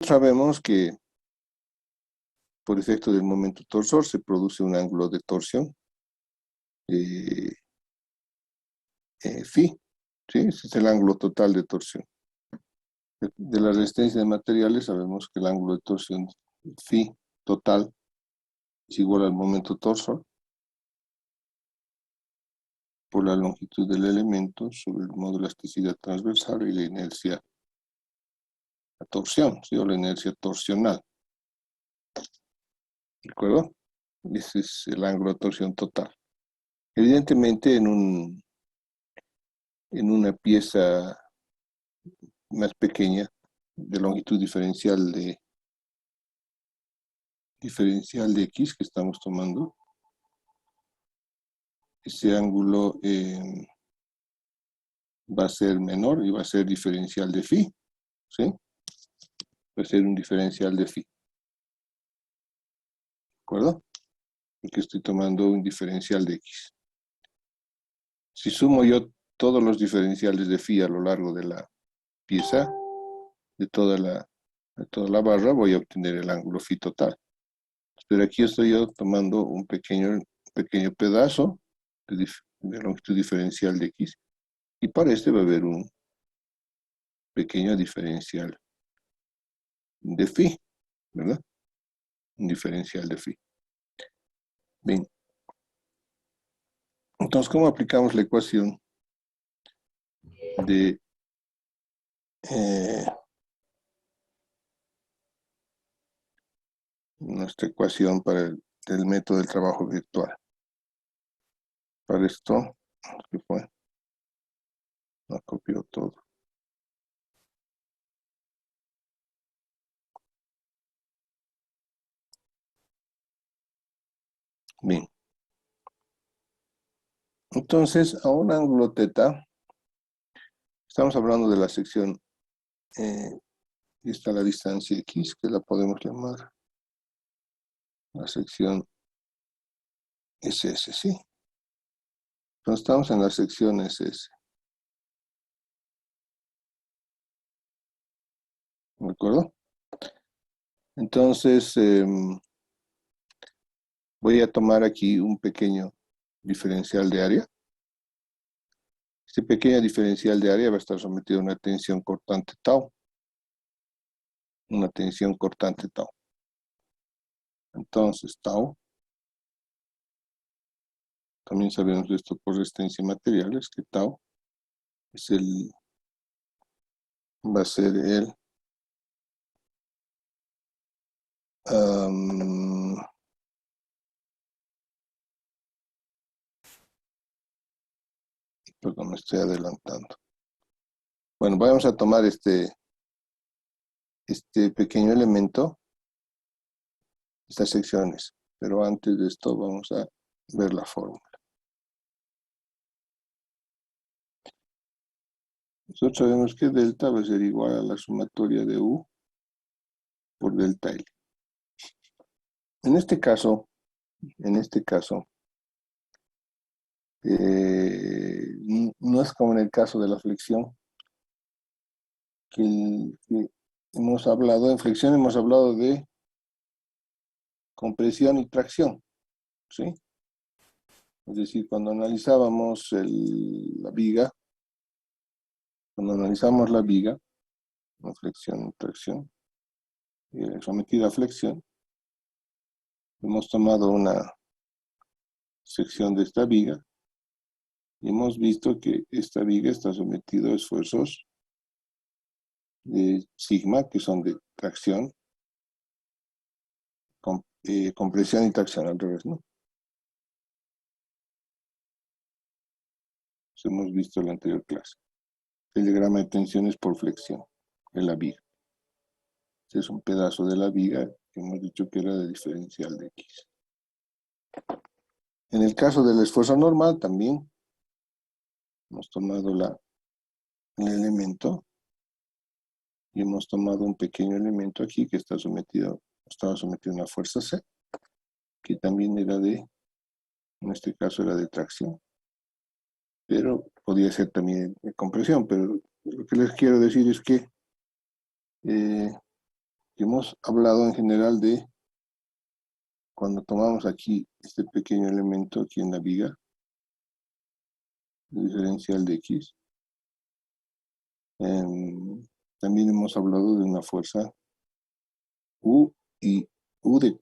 sabemos que por efecto del momento torsor se produce un ángulo de torsión eh, phi, ¿sí? Ese es el ángulo total de torsión. De la resistencia de materiales sabemos que el ángulo de torsión phi total es igual al momento torsor por la longitud del elemento sobre el modo de elasticidad transversal y la inercia, la torsión, ¿sí? O la inercia torsional. ¿De acuerdo? Ese es el ángulo de torsión total. Evidentemente en una pieza más pequeña de longitud diferencial de X que estamos tomando, ese ángulo va a ser menor y va a ser diferencial de phi, ¿sí? Va a ser un diferencial de phi, ¿de acuerdo? Porque estoy tomando un diferencial de X. Si sumo yo todos los diferenciales de phi a lo largo de la pieza, de toda la barra, voy a obtener el ángulo phi total. Pero aquí estoy yo tomando un pequeño pedazo de longitud diferencial de X. Y para este va a haber un pequeño diferencial de phi, ¿verdad? Un diferencial de phi. Bien. Entonces, ¿cómo aplicamos la ecuación de nuestra ecuación para el método del trabajo virtual? Para esto, ¿qué fue? No copió todo. Bien. Entonces, a un ángulo teta, estamos hablando de la sección, y está la distancia X, que la podemos llamar la sección SS, ¿sí? Entonces estamos en la sección SS. ¿De acuerdo? Entonces, voy a tomar aquí un pequeño diferencial de área. Este pequeño diferencial de área va a estar sometido a una tensión cortante tau. Una tensión cortante tau. Entonces, tau. También sabemos esto por resistencia de materiales, que tau es va a ser el perdón, me estoy adelantando. Bueno, vamos a tomar este pequeño elemento, estas secciones, pero antes de esto vamos a ver la fórmula. Nosotros sabemos que delta va a ser igual a la sumatoria de U por delta L. En este caso, no es como en el caso de la flexión, que hemos hablado, en flexión hemos hablado de compresión y tracción, ¿sí? Es decir, cuando analizábamos la viga, la flexión y tracción, sometida a flexión, hemos tomado una sección de esta viga y hemos visto que esta viga está sometida a esfuerzos de sigma, que son de tracción, compresión y tracción al revés, ¿no? Eso hemos visto en la anterior clase. El diagrama de tensiones por flexión de la viga. Este es un pedazo de la viga que hemos dicho que era de diferencial de X. En el caso del esfuerzo normal también hemos tomado el elemento y hemos tomado un pequeño elemento aquí que estaba sometido a una fuerza C, que también era en este caso era de tracción, pero podía ser también de compresión. Pero lo que les quiero decir es que que hemos hablado en general de cuando tomamos aquí este pequeño elemento aquí en la viga, el diferencial de X. También hemos hablado de una fuerza U y U de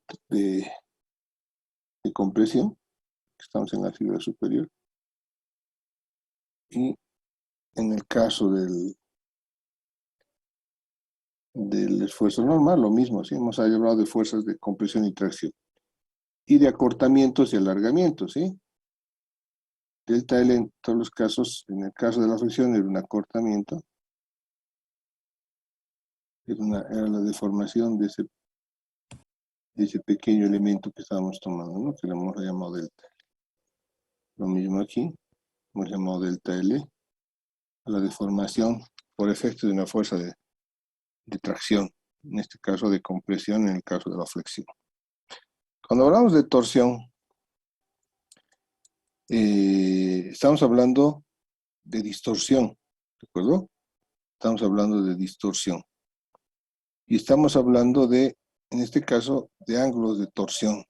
compresión, que estamos en la figura superior. Y en el caso del esfuerzo normal, lo mismo, ¿sí? Hemos hablado de fuerzas de compresión y tracción. Y de acortamientos y alargamientos, ¿sí? Delta L en todos los casos, en el caso de la fricción era un acortamiento, era la deformación de ese pequeño elemento que estábamos tomando, ¿no? Que le hemos llamado delta. Lo mismo aquí, hemos llamado delta L a la deformación por efecto de una fuerza de tracción, en este caso de compresión, en el caso de la flexión. Cuando hablamos de torsión, estamos hablando de distorsión, ¿de acuerdo? Estamos hablando de distorsión. Y estamos hablando de, en este caso, de ángulos de torsión,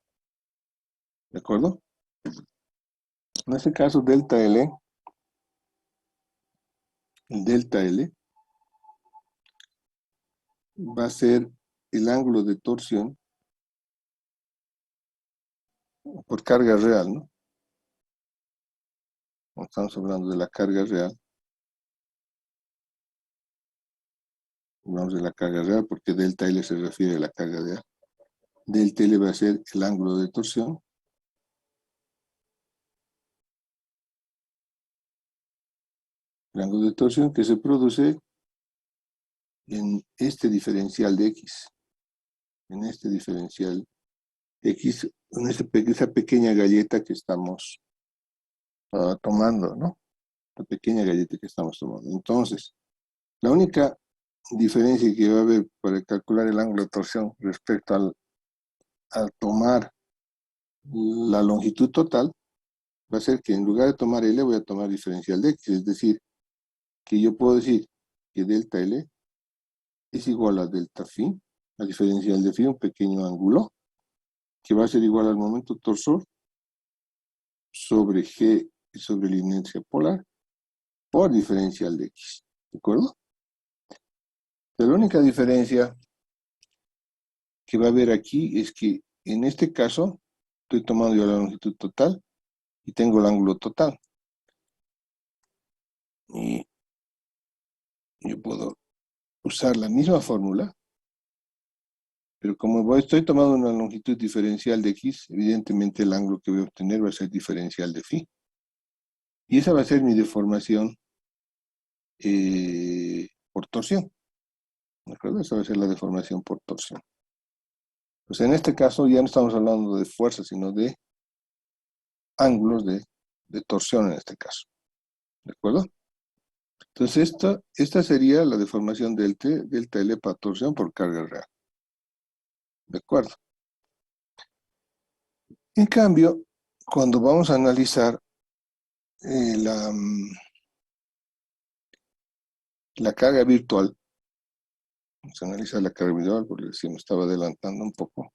¿de acuerdo? En este caso, delta L, el delta L va a ser el ángulo de torsión por carga real, ¿no? Estamos hablando de la carga real. Hablamos de la carga real porque delta L se refiere a la carga real. Delta L va a ser el ángulo de torsión. El ángulo de torsión que se produce en este diferencial de X. En este diferencial X, en esa pequeña galleta que estamos tomando, ¿no? La pequeña galleta que estamos tomando. Entonces, la única diferencia que va a haber para calcular el ángulo de torsión respecto al tomar la longitud total va a ser que en lugar de tomar L voy a tomar diferencial de X, es decir, que yo puedo decir que delta L es igual a delta phi, la diferencial de phi, un pequeño ángulo, que va a ser igual al momento torsor sobre G y sobre la inercia polar por diferencial de X, ¿de acuerdo? Pero la única diferencia que va a haber aquí es que en este caso estoy tomando yo la longitud total y tengo el ángulo total. Y yo puedo usar la misma fórmula, pero como estoy tomando una longitud diferencial de X, evidentemente el ángulo que voy a obtener va a ser diferencial de phi. Y esa va a ser mi deformación por torsión. ¿De acuerdo? Esa va a ser la deformación por torsión. Pues en este caso ya no estamos hablando de fuerza, sino de ángulos de torsión en este caso. ¿De acuerdo? Entonces esta sería la deformación delta L para torsión por carga real. ¿De acuerdo? En cambio, cuando vamos a analizar la carga virtual, vamos a analizar la carga virtual porque si me estaba adelantando un poco.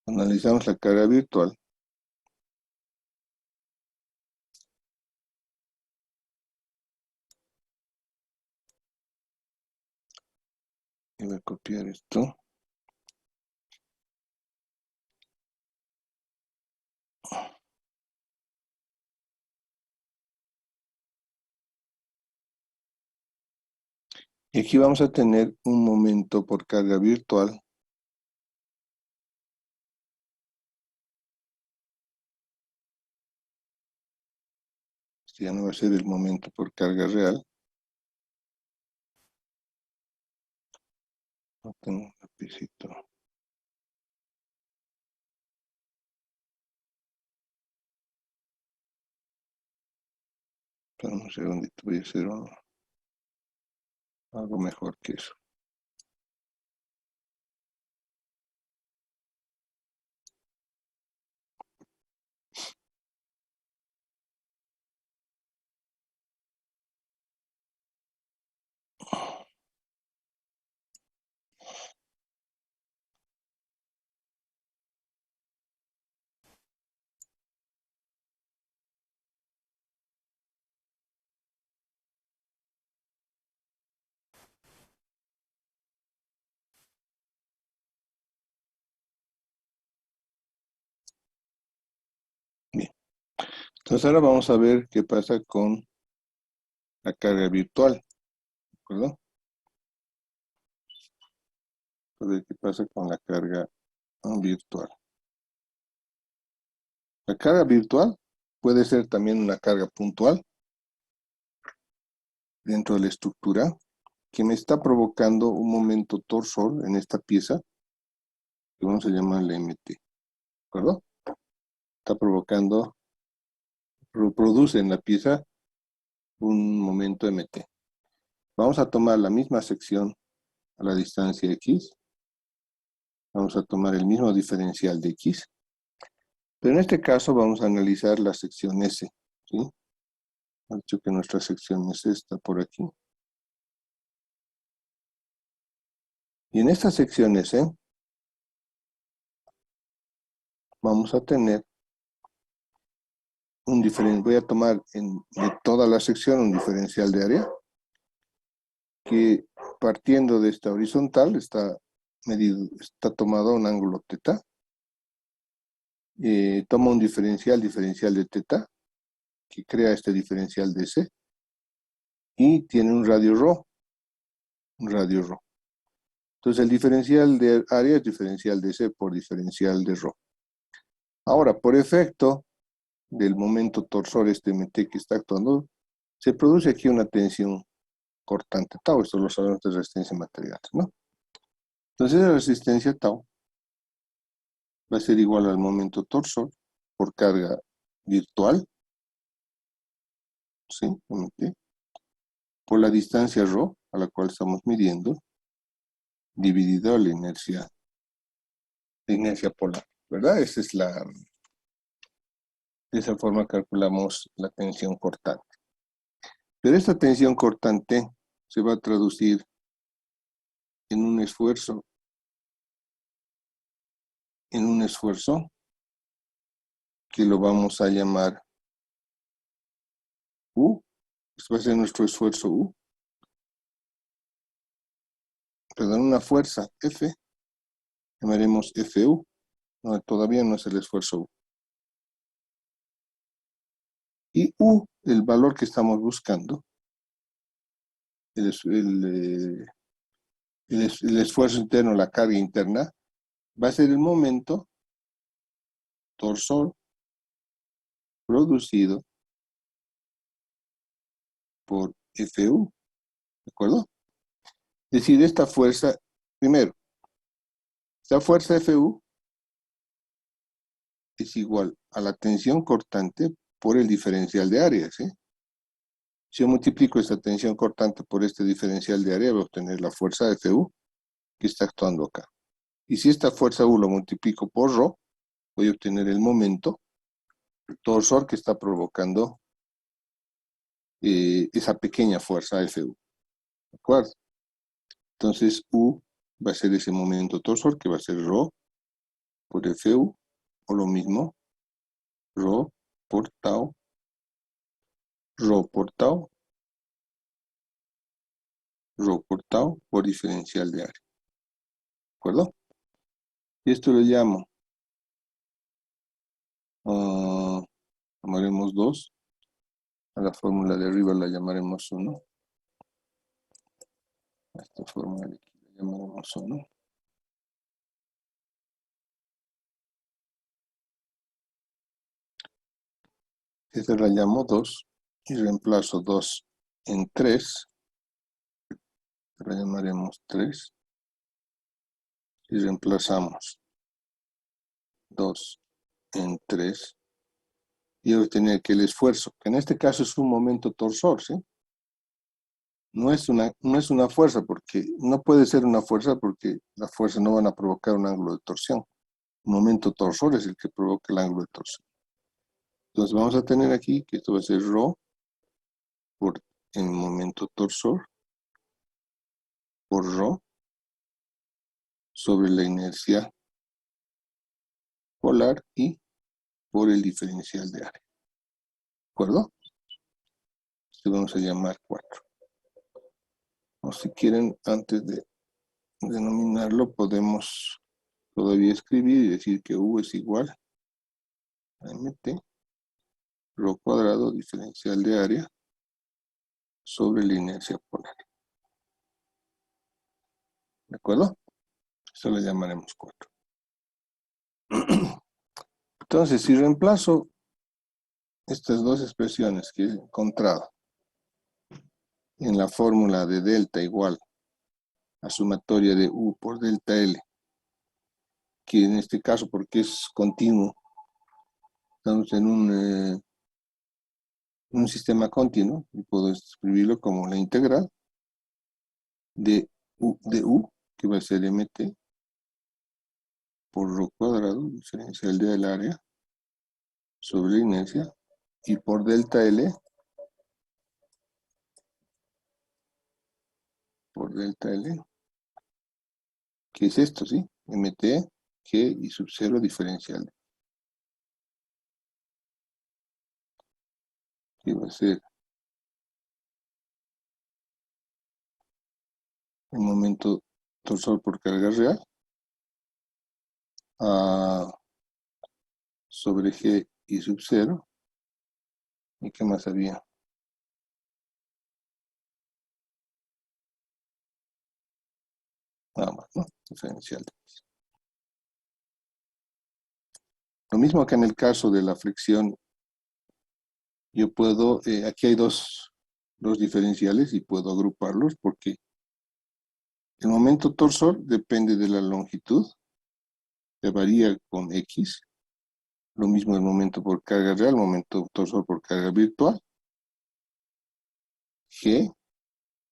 Analizamos la carga virtual. Y voy a copiar esto. Y aquí vamos a tener un momento por carga virtual. Este ya no va a ser el momento por carga real. No tengo un lapicito. Espera un segundito, voy a hacer algo mejor que eso. Entonces ahora vamos a ver qué pasa con la carga virtual, ¿de acuerdo? A ver qué pasa con la carga virtual. La carga virtual puede ser también una carga puntual dentro de la estructura que me está provocando un momento torsor en esta pieza que vamos a llamarle MT, ¿de acuerdo? Está provocando, produce en la pieza un momento MT. Vamos a tomar la misma sección a la distancia X. Vamos a tomar el mismo diferencial de X. Pero en este caso vamos a analizar la sección S, ¿sí? Ha dicho que nuestra sección S está por aquí. Y en esta sección S vamos a tener un diferencial. Voy a tomar de toda la sección un diferencial de área que partiendo de esta horizontal está tomado un ángulo teta. Toma un diferencial de teta que crea este diferencial de S y tiene un radio ρ. Entonces el diferencial de área es diferencial de S por diferencial de ρ. Ahora, por efecto del momento torsor este MT que está actuando, se produce aquí una tensión cortante tau. Esto lo sabemos de resistencia de materiales, ¿no? Entonces la resistencia tau va a ser igual al momento torsor por carga virtual, ¿sí? MT, por la distancia ρ a la cual estamos midiendo, dividido la inercia polar, ¿verdad? De esa forma calculamos la tensión cortante. Pero esta tensión cortante se va a traducir en un esfuerzo que lo vamos a llamar U. Este va a ser nuestro esfuerzo U. Perdón, una fuerza F, llamaremos FU. No, todavía no es el esfuerzo U. Y U, el valor que estamos buscando, el esfuerzo interno, la carga interna, va a ser el momento torsor producido por FU, ¿de acuerdo? Es decir, esta fuerza, primero, esta fuerza FU es igual a la tensión cortante por el diferencial de área, ¿sí? Si yo multiplico esta tensión cortante por este diferencial de área, voy a obtener la fuerza FU que está actuando acá. Y si esta fuerza U lo multiplico por ρ, voy a obtener el momento torsor que está provocando esa pequeña fuerza FU. ¿De acuerdo? Entonces U va a ser ese momento torsor que va a ser ρ por FU, o lo mismo, ρ por tau, por diferencial de área. ¿De acuerdo? Y esto lo llamo, llamaremos 2. A la fórmula de arriba la llamaremos 1. A esta fórmula de aquí la llamaremos 1. Esta la llamo 2 y reemplazo 2 en 3. La llamaremos 3. Y reemplazamos 2 en 3. Y voy a obtener que el esfuerzo, que en este caso es un momento torsor, ¿sí? No es una fuerza, porque no puede ser una fuerza porque las fuerzas no van a provocar un ángulo de torsión. El momento torsor es el que provoca el ángulo de torsión. Entonces vamos a tener aquí que esto va a ser ρ por el momento torsor por ρ sobre la inercia polar y por el diferencial de área. ¿De acuerdo? Esto vamos a llamar 4. O si quieren, antes de denominarlo, podemos todavía escribir y decir que U es igual a MT rho cuadrado diferencial de área sobre la inercia polar. ¿De acuerdo? Eso le llamaremos 4. Entonces, si reemplazo estas dos expresiones que he encontrado en la fórmula de delta igual a sumatoria de U por delta L, que en este caso, porque es continuo, estamos en un sistema continuo, y puedo escribirlo como la integral de U, que va a ser mt, por rho cuadrado, diferencial del área, sobre la inercia, y por delta L, que es esto, ¿sí? mt, g y sub 0 diferencial, que va a ser el momento torsor por carga real, sobre g y sub 0, ¿y qué más había? Nada más, ¿no? Diferencial de X. Lo mismo que en el caso de la fricción, yo puedo, aquí hay dos diferenciales y puedo agruparlos porque el momento torsor depende de la longitud, que varía con X. Lo mismo el momento por carga real, momento torsor por carga virtual. G,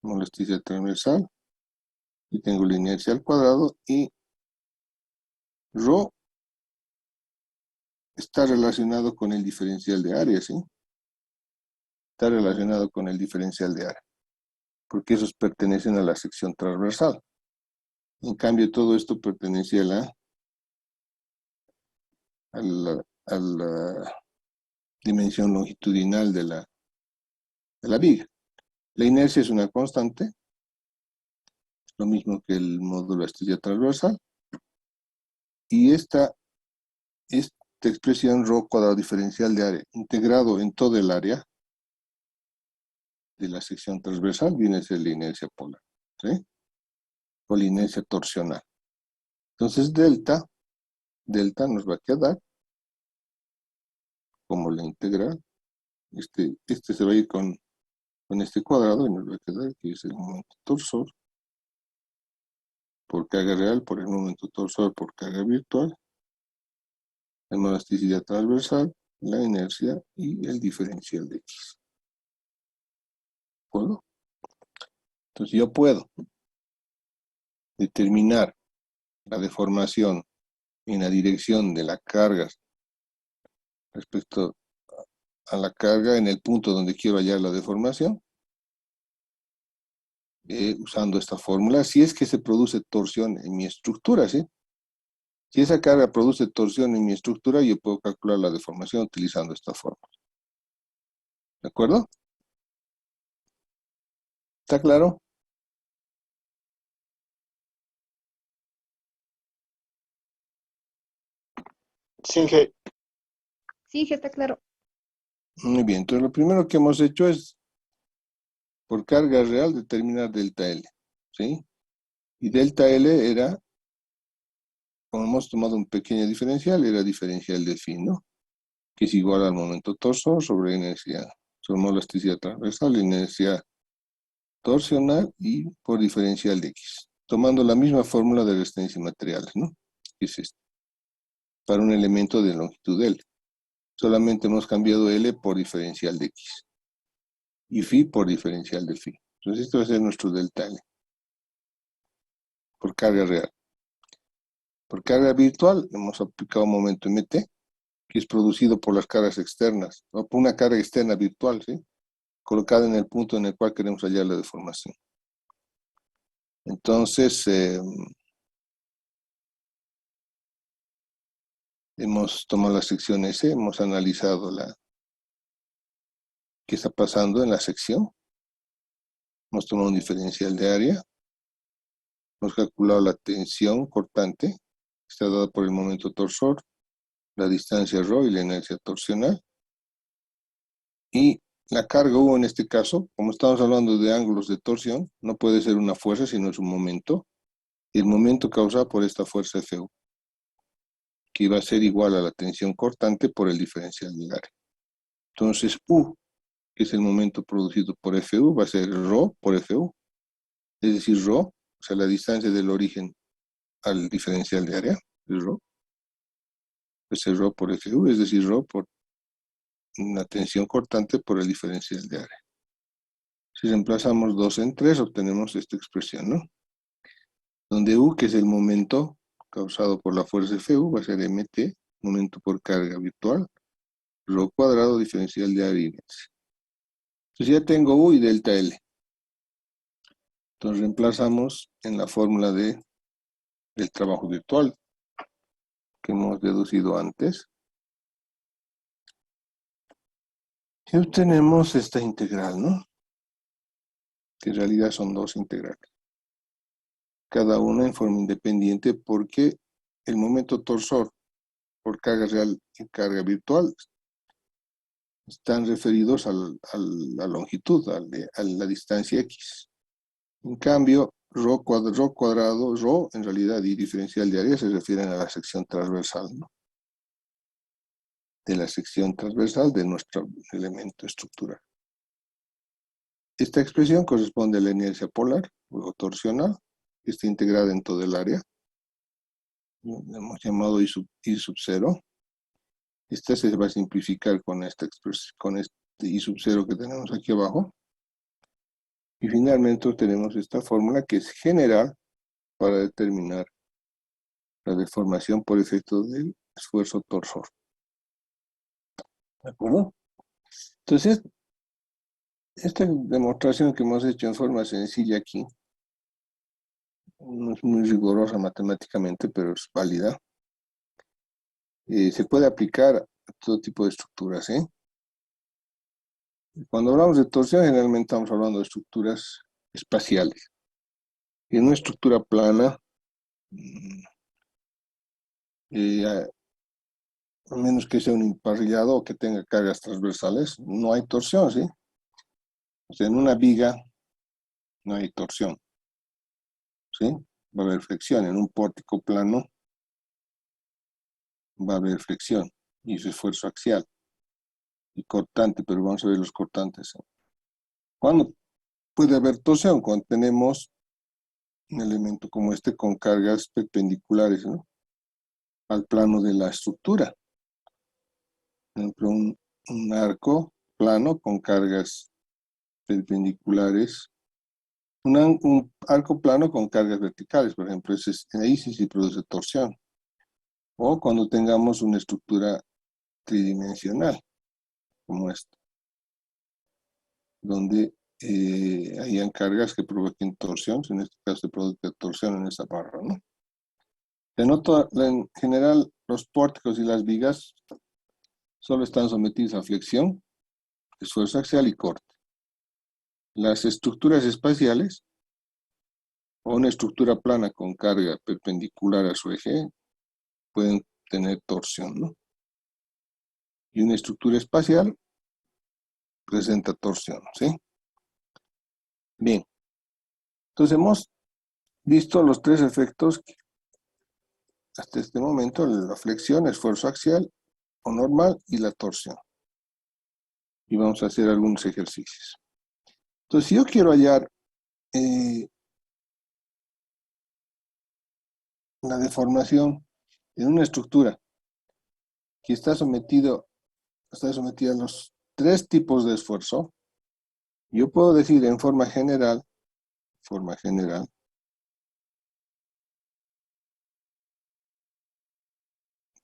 molesticia transversal, y tengo la inercia al cuadrado, y ρ está relacionado con el diferencial de área, ¿sí? Está relacionado con el diferencial de área, porque esos pertenecen a la sección transversal. En cambio, todo esto pertenece a la dimensión longitudinal de la viga. La inercia es una constante, lo mismo que el módulo de astilla transversal, y esta expresión ρ cuadrado diferencial de área integrado en todo el área de la sección transversal viene a ser la inercia polar, ¿sí? O la inercia torsional. Entonces delta nos va a quedar como la integral. Este se va a ir con este cuadrado y nos va a quedar que es el momento torsor por carga real por el momento torsor por carga virtual, la elasticidad transversal, la inercia y el diferencial de X. ¿De acuerdo? Entonces yo puedo determinar la deformación en la dirección de la carga respecto a la carga en el punto donde quiero hallar la deformación, usando esta fórmula, si es que se produce torsión en mi estructura, ¿sí? Si esa carga produce torsión en mi estructura, yo puedo calcular la deformación utilizando esta fórmula. ¿De acuerdo? ¿Está claro? Sí, G. Sí, está claro. Muy bien, entonces lo primero que hemos hecho es, por carga real, determinar delta L, ¿sí? Y delta L era, como hemos tomado un pequeño diferencial, era diferencial de phi, ¿no? Que es igual al momento torsor sobre inercia, sobre elasticidad transversal, inercia torsional y por diferencial de X. Tomando la misma fórmula de resistencia y materiales, ¿no? Que es esta, para un elemento de longitud L. Solamente hemos cambiado L por diferencial de X. Y phi por diferencial de phi. Entonces esto va a ser nuestro delta L. Por carga real. Por carga virtual hemos aplicado un momento mt, que es producido por las cargas externas, o por una carga externa virtual, ¿sí? Colocada en el punto en el cual queremos hallar la deformación. Entonces, hemos tomado la sección S, hemos analizado qué está pasando en la sección, hemos tomado un diferencial de área, hemos calculado la tensión cortante, que está dada por el momento torsor, la distancia ρ y la inercia torsional. Y la carga U en este caso, como estamos hablando de ángulos de torsión, no puede ser una fuerza, sino es un momento. Y el momento causado por esta fuerza Fu, que va a ser igual a la tensión cortante por el diferencial del área. Entonces U, que es el momento producido por Fu, va a ser Rho por Fu. Es decir, Rho, o sea, la distancia del origen al diferencial de área, es Rho. Es Rho por Fu, es decir, Rho por una tensión cortante por el diferencial de área. Si reemplazamos 2 en 3, obtenemos esta expresión, ¿no? Donde U, que es el momento causado por la fuerza Fu, va a ser mt, momento por carga virtual, Rho cuadrado diferencial de área inercia. Entonces ya tengo U y delta L. Entonces reemplazamos en la fórmula del trabajo virtual que hemos deducido antes. Y obtenemos esta integral, ¿no? Que en realidad son dos integrales. Cada una en forma independiente porque el momento torsor por carga real y carga virtual están referidos a la longitud, a la distancia X. En cambio, Rho cuadrado, Rho en realidad y diferencial de área se refieren a la sección transversal, ¿no? De la sección transversal de nuestro elemento estructural. Esta expresión corresponde a la inercia polar o torsional, que está integrada en todo el área. Lo hemos llamado I sub 0. Esta se va a simplificar con esta expresión, con este I sub 0 que tenemos aquí abajo. Y finalmente tenemos esta fórmula que es general para determinar la deformación por efecto del esfuerzo torsor. ¿De acuerdo? Entonces, esta demostración que hemos hecho en forma sencilla aquí, no es muy rigurosa matemáticamente, pero es válida. Se puede aplicar a todo tipo de estructuras, ¿eh? Cuando hablamos de torsión, generalmente estamos hablando de estructuras espaciales. Y en una estructura plana, a menos que sea un emparrillado o que tenga cargas transversales, no hay torsión, ¿sí? O sea, en una viga no hay torsión, ¿sí? Va a haber flexión. En un pórtico plano va a haber flexión y su esfuerzo axial y cortante, pero vamos a ver los cortantes. ¿Cuándo puede haber torsión? Cuando tenemos un elemento como este con cargas perpendiculares, ¿no? Al plano de la estructura. Por ejemplo, un arco plano con cargas perpendiculares. Un arco plano con cargas verticales, por ejemplo, ahí sí produce torsión. O cuando tengamos una estructura tridimensional, como esta, donde hayan cargas que provoquen torsión, en este caso se produce torsión en esa barra, ¿no? En general, los pórticos y las vigas solo están sometidos a flexión, esfuerzo axial y corte. Las estructuras espaciales, o una estructura plana con carga perpendicular a su eje, pueden tener torsión, ¿no? Y una estructura espacial presenta torsión, ¿sí? Bien, entonces hemos visto los tres efectos hasta este momento: la flexión, esfuerzo axial o normal y la torsión. Y vamos a hacer algunos ejercicios. Entonces, si yo quiero hallar la deformación en una estructura que está sometida a los tres tipos de esfuerzo, yo puedo decir en forma general,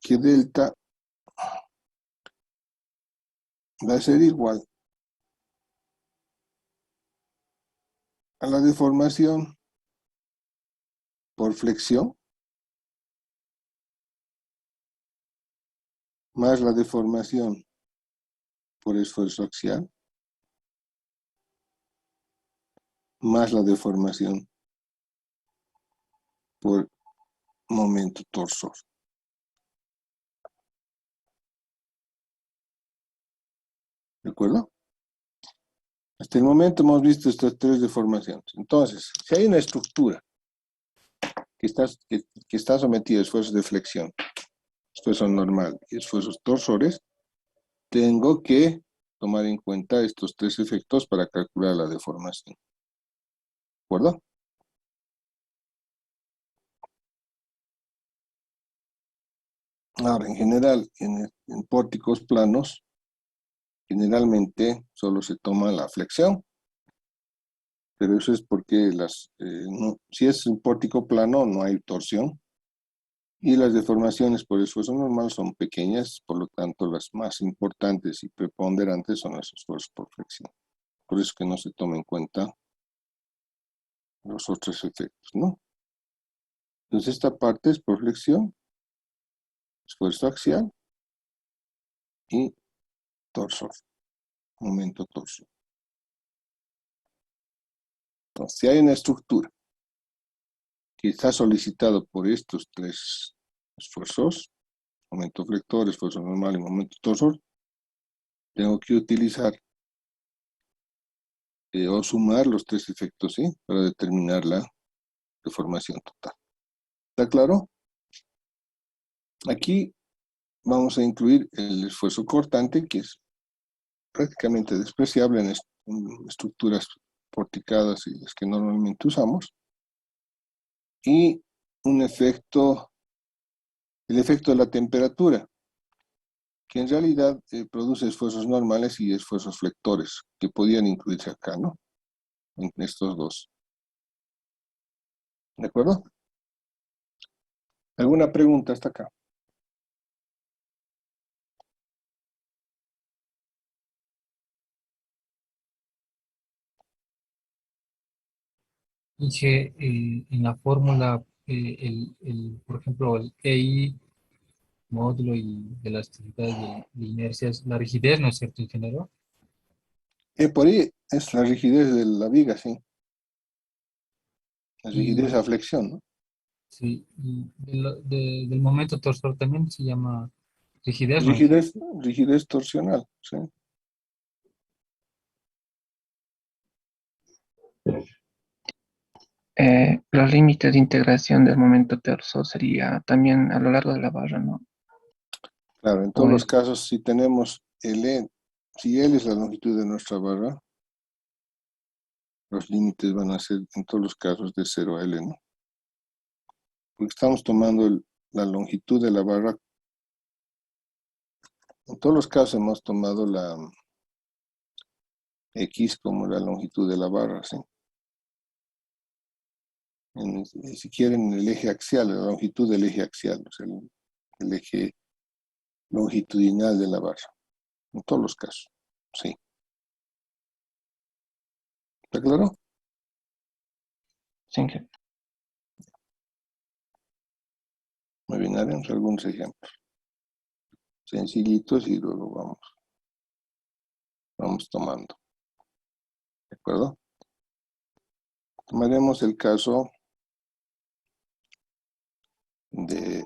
que delta va a ser igual a la deformación por flexión más la deformación por esfuerzo axial más la deformación por momento torsor. ¿De acuerdo? Hasta el momento hemos visto estas tres deformaciones. Entonces, si hay una estructura que está sometida a esfuerzos de flexión, esfuerzo normal y esfuerzos torsores, tengo que tomar en cuenta estos tres efectos para calcular la deformación. ¿De acuerdo? Ahora, en general, en pórticos planos, generalmente solo se toma la flexión, pero eso es porque si es un pórtico plano no hay torsión y las deformaciones por esfuerzo normal son pequeñas, por lo tanto las más importantes y preponderantes son los esfuerzos por flexión. Por eso que no se toma en cuenta los otros efectos, ¿no? Entonces esta parte es por flexión, esfuerzo axial y torsor, momento torsor. Entonces, si hay una estructura que está solicitado por estos tres esfuerzos, momento flector, esfuerzo normal y momento torsor, tengo que utilizar o sumar los tres efectos, ¿sí? Para determinar la deformación total. ¿Está claro? Aquí vamos a incluir el esfuerzo cortante, que es prácticamente despreciable en estructuras porticadas y las que normalmente usamos, y el efecto de la temperatura, que en realidad produce esfuerzos normales y esfuerzos flectores, que podían incluirse acá, ¿no? En estos dos. ¿De acuerdo? ¿Alguna pregunta hasta acá? Dije, en la fórmula, por ejemplo, el EI, módulo y elasticidad de inercias, la rigidez, ¿no es cierto, ingeniero? Por ahí es la rigidez de la viga, sí. La rigidez a Y, flexión, ¿no? sí, y del momento torsor también se llama rigidez, ¿no? Rigidez torsional, sí. Los límites de integración del momento torsor sería también a lo largo de la barra, ¿no? Claro, en todos los Pues, casos, si tenemos si L es la longitud de nuestra barra, los límites van a ser en todos los casos de 0 a L, ¿no? Porque estamos tomando la longitud de la barra. En todos los casos hemos tomado la X como la longitud de la barra, ¿sí? Si quieren, el eje axial, la longitud del eje axial, o sea, el eje longitudinal de la barra. En todos los casos, sí. ¿Está claro? sí, Muy bien, haremos algunos ejemplos sencillitos y luego vamos tomando. ¿De acuerdo? Tomaremos el caso de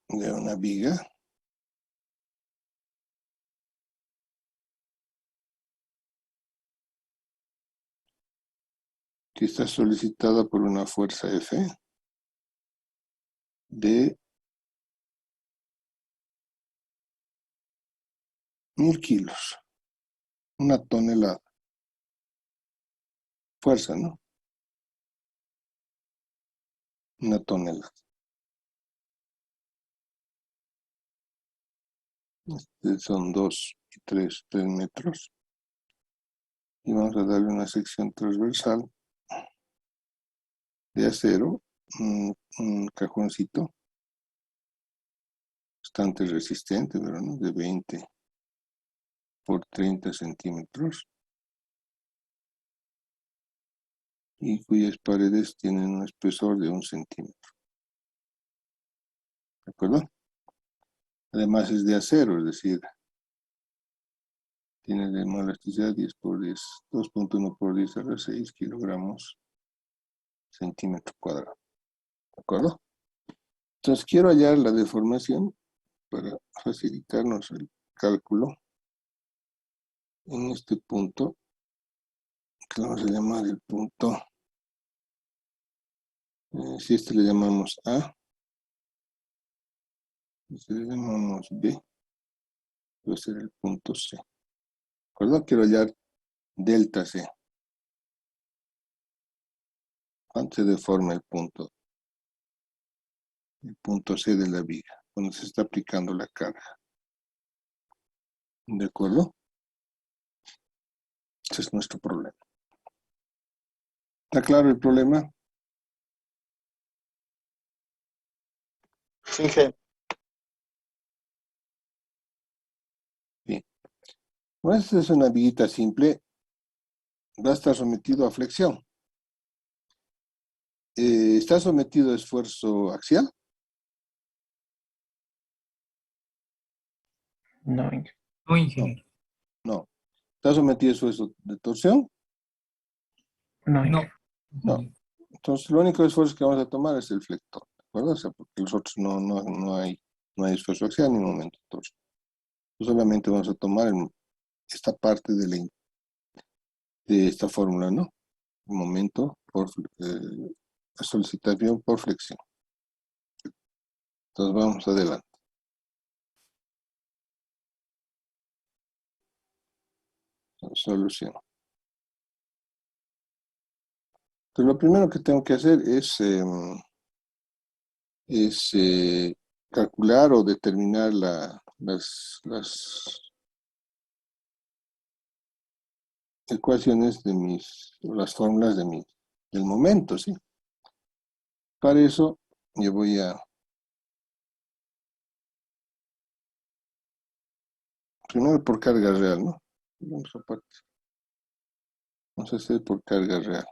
una viga que está solicitada por una fuerza F de 1000 kilos, una tonelada. Fuerza, ¿no? Una tonelada. Son 2 y 3 metros. Y vamos a darle una sección transversal de acero, un cajoncito bastante resistente, pero ¿no? De 20 por 30 centímetros y cuyas paredes tienen un espesor de 1 centímetro. ¿De acuerdo? Además es de acero, es decir, tiene de elasticidad 10 por 10, 2.1 por 10 a la 6 kilogramos centímetro cuadrado. ¿De acuerdo? Entonces quiero hallar la deformación para facilitarnos el cálculo. en este punto, que vamos a llamar el punto, si este le llamamos A, si le llamamos B, va a ser el punto C. ¿De acuerdo? Quiero hallar delta C. ¿Cuánto se deforma el punto? El punto C de la viga, cuando se está aplicando la carga. ¿De acuerdo? Ese es nuestro problema. ¿Está claro el problema? Sí, G. Bien. Bueno, esta es una viguita simple. Va a estar sometido a flexión. ¿Está sometido a esfuerzo axial? No, No, ingeniero. No. ¿Está sometido a esfuerzo de torsión? no, No. No. Entonces, el único esfuerzo que vamos a tomar es el flector, ¿de acuerdo? O sea, porque los otros no hay esfuerzo axial ni momento de torsión. Solamente vamos a tomar esta parte de esta fórmula, ¿no? El momento por la solicitación por flexión. Entonces, vamos adelante. Solución. Entonces, lo primero que tengo que hacer es calcular o determinar las ecuaciones las fórmulas del momento, ¿sí? Para eso yo voy a, primero por carga real, ¿no? Vamos a hacer por carga real.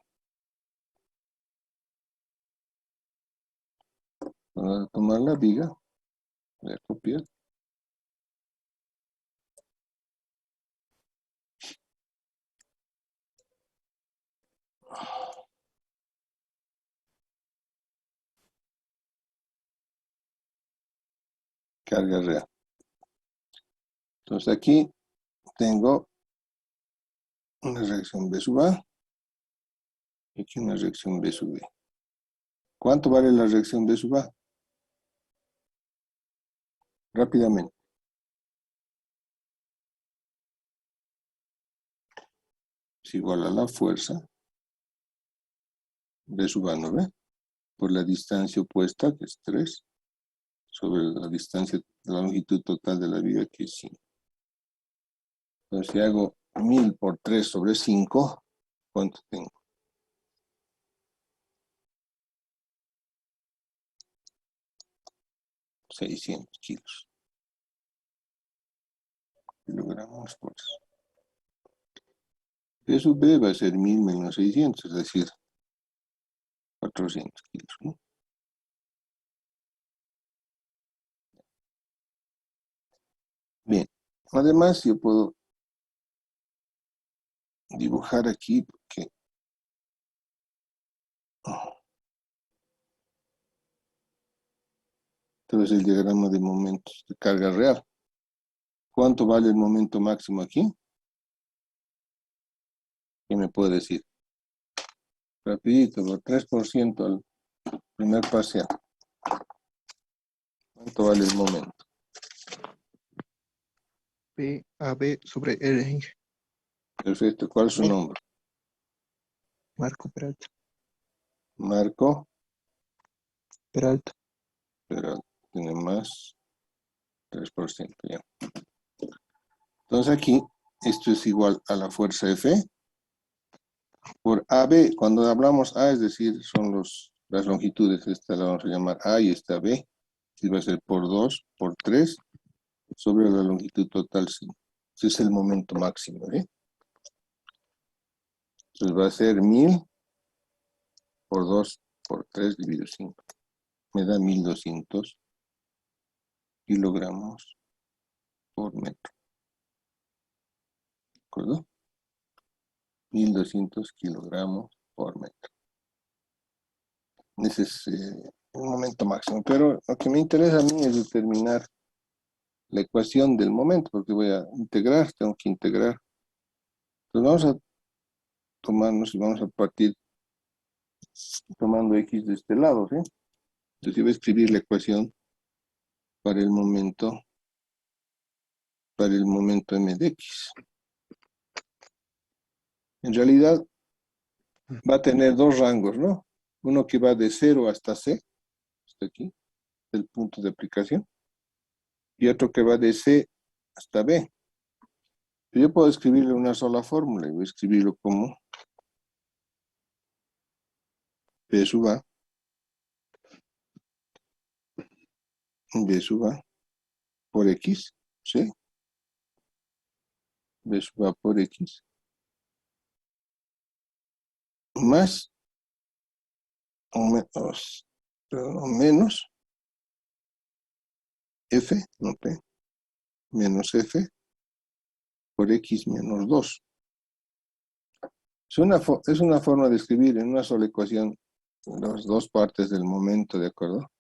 Vamos a tomar la viga, voy a copiar. Carga real. Entonces aquí tengo una reacción B sub A y aquí una reacción B sub B. ¿Cuánto vale la reacción B sub A? Rápidamente. Es igual a la fuerza B sub A, ¿no ve? Por la distancia opuesta, que es 3, sobre la distancia, la longitud total de la viga, que es 5. Entonces, si hago 1000 por 3 sobre 5, ¿cuánto tengo? 600 kilos. Kilogramos por eso. B sub B va a ser 1000 menos 600, es decir, 400 kilos, ¿no? Bien, además yo puedo dibujar aquí, porque entonces el diagrama de momentos de carga real. ¿Cuánto vale el momento máximo aquí? ¿Qué me puede decir? Rapidito, por 3% al primer parcial. ¿Cuánto vale el momento? P a B sobre R. Perfecto, ¿cuál es su nombre? Marco Peralta. Marco, Peralta. pero tiene más 3%, ya. Entonces aquí, esto es igual a la fuerza F por AB. Cuando hablamos A, es decir, son las longitudes. Esta la vamos a llamar A y esta B. Y va a ser por 2, por 3, sobre la longitud total 5. Ese es el momento máximo, ¿eh? Entonces va a ser 1000 por 2 por 3 dividido 5. Me da 1200 kilogramos por metro. ¿De acuerdo? 1200 kilogramos por metro. Ese es el momento máximo. Pero lo que me interesa a mí es determinar la ecuación del momento, porque voy a integrar, tengo que integrar Entonces vamos a tomarnos y vamos a partir tomando x de este lado, ¿sí? Entonces yo voy a escribir la ecuación para el momento m de x. En realidad va a tener dos rangos, ¿no? Uno que va de 0 hasta c, hasta aquí, el punto de aplicación, y otro que va de c hasta b. Yo puedo escribirle una sola fórmula y voy a escribirlo como b sub a, por x, ¿sí? B sub a por x, más o menos f, no p, menos f por x menos 2. Es una forma de escribir en una sola ecuación las dos partes del momento, ¿de acuerdo?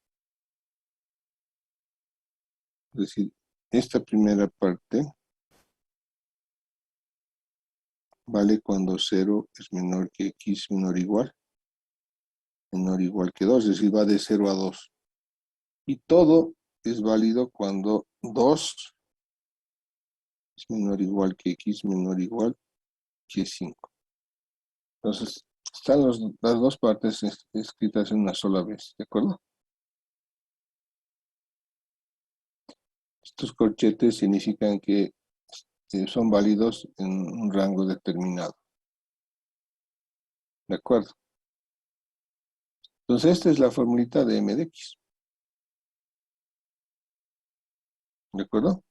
Es decir, esta primera parte vale cuando 0 es menor que x menor o igual que 2, es decir, va de 0 a 2. Y todo es válido cuando 2 es menor o igual que x menor o igual que 5. Entonces, están las dos partes escritas en una sola vez, ¿de acuerdo? Estos corchetes significan que son válidos en un rango determinado. ¿De acuerdo? Entonces, esta es la formulita de m de x. ¿De acuerdo?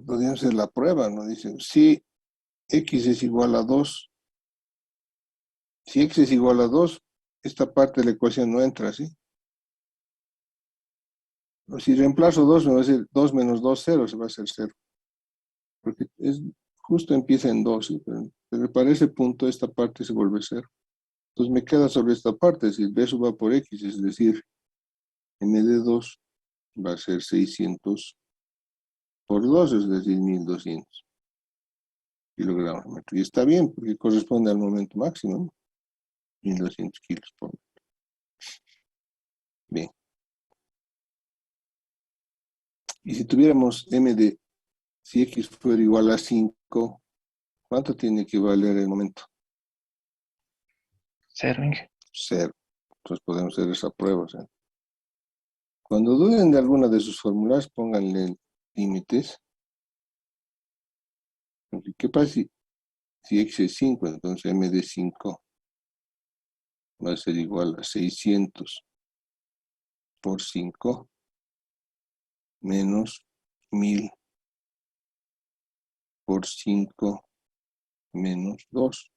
Podríamos hacer la prueba, ¿no? Dice, si x es igual a 2, si x es igual a 2, esta parte de la ecuación no entra, ¿sí? O si reemplazo 2, me va a ser 2 menos 2, 0, se va a hacer 0. Porque justo empieza en 2, ¿sí? Pero para ese punto esta parte se vuelve 0. Entonces me queda sobre esta parte, es decir, b sub a por x, es decir, m de 2 va a ser 600 por 2, es decir, 1200 kilogramos por metro. Y está bien, porque corresponde al momento máximo, ¿no? 1200 kilos por metro. Bien. Y si tuviéramos si x fuera igual a 5, ¿cuánto tiene que valer el momento? 0, Inge. 0. Entonces podemos hacer esa prueba, ¿sí? Cuando duden de alguna de sus fórmulas, pónganle límites. ¿Qué pasa si x es 5? Entonces m de 5 va a ser igual a 600 por 5 menos 1000 por 5 menos 2.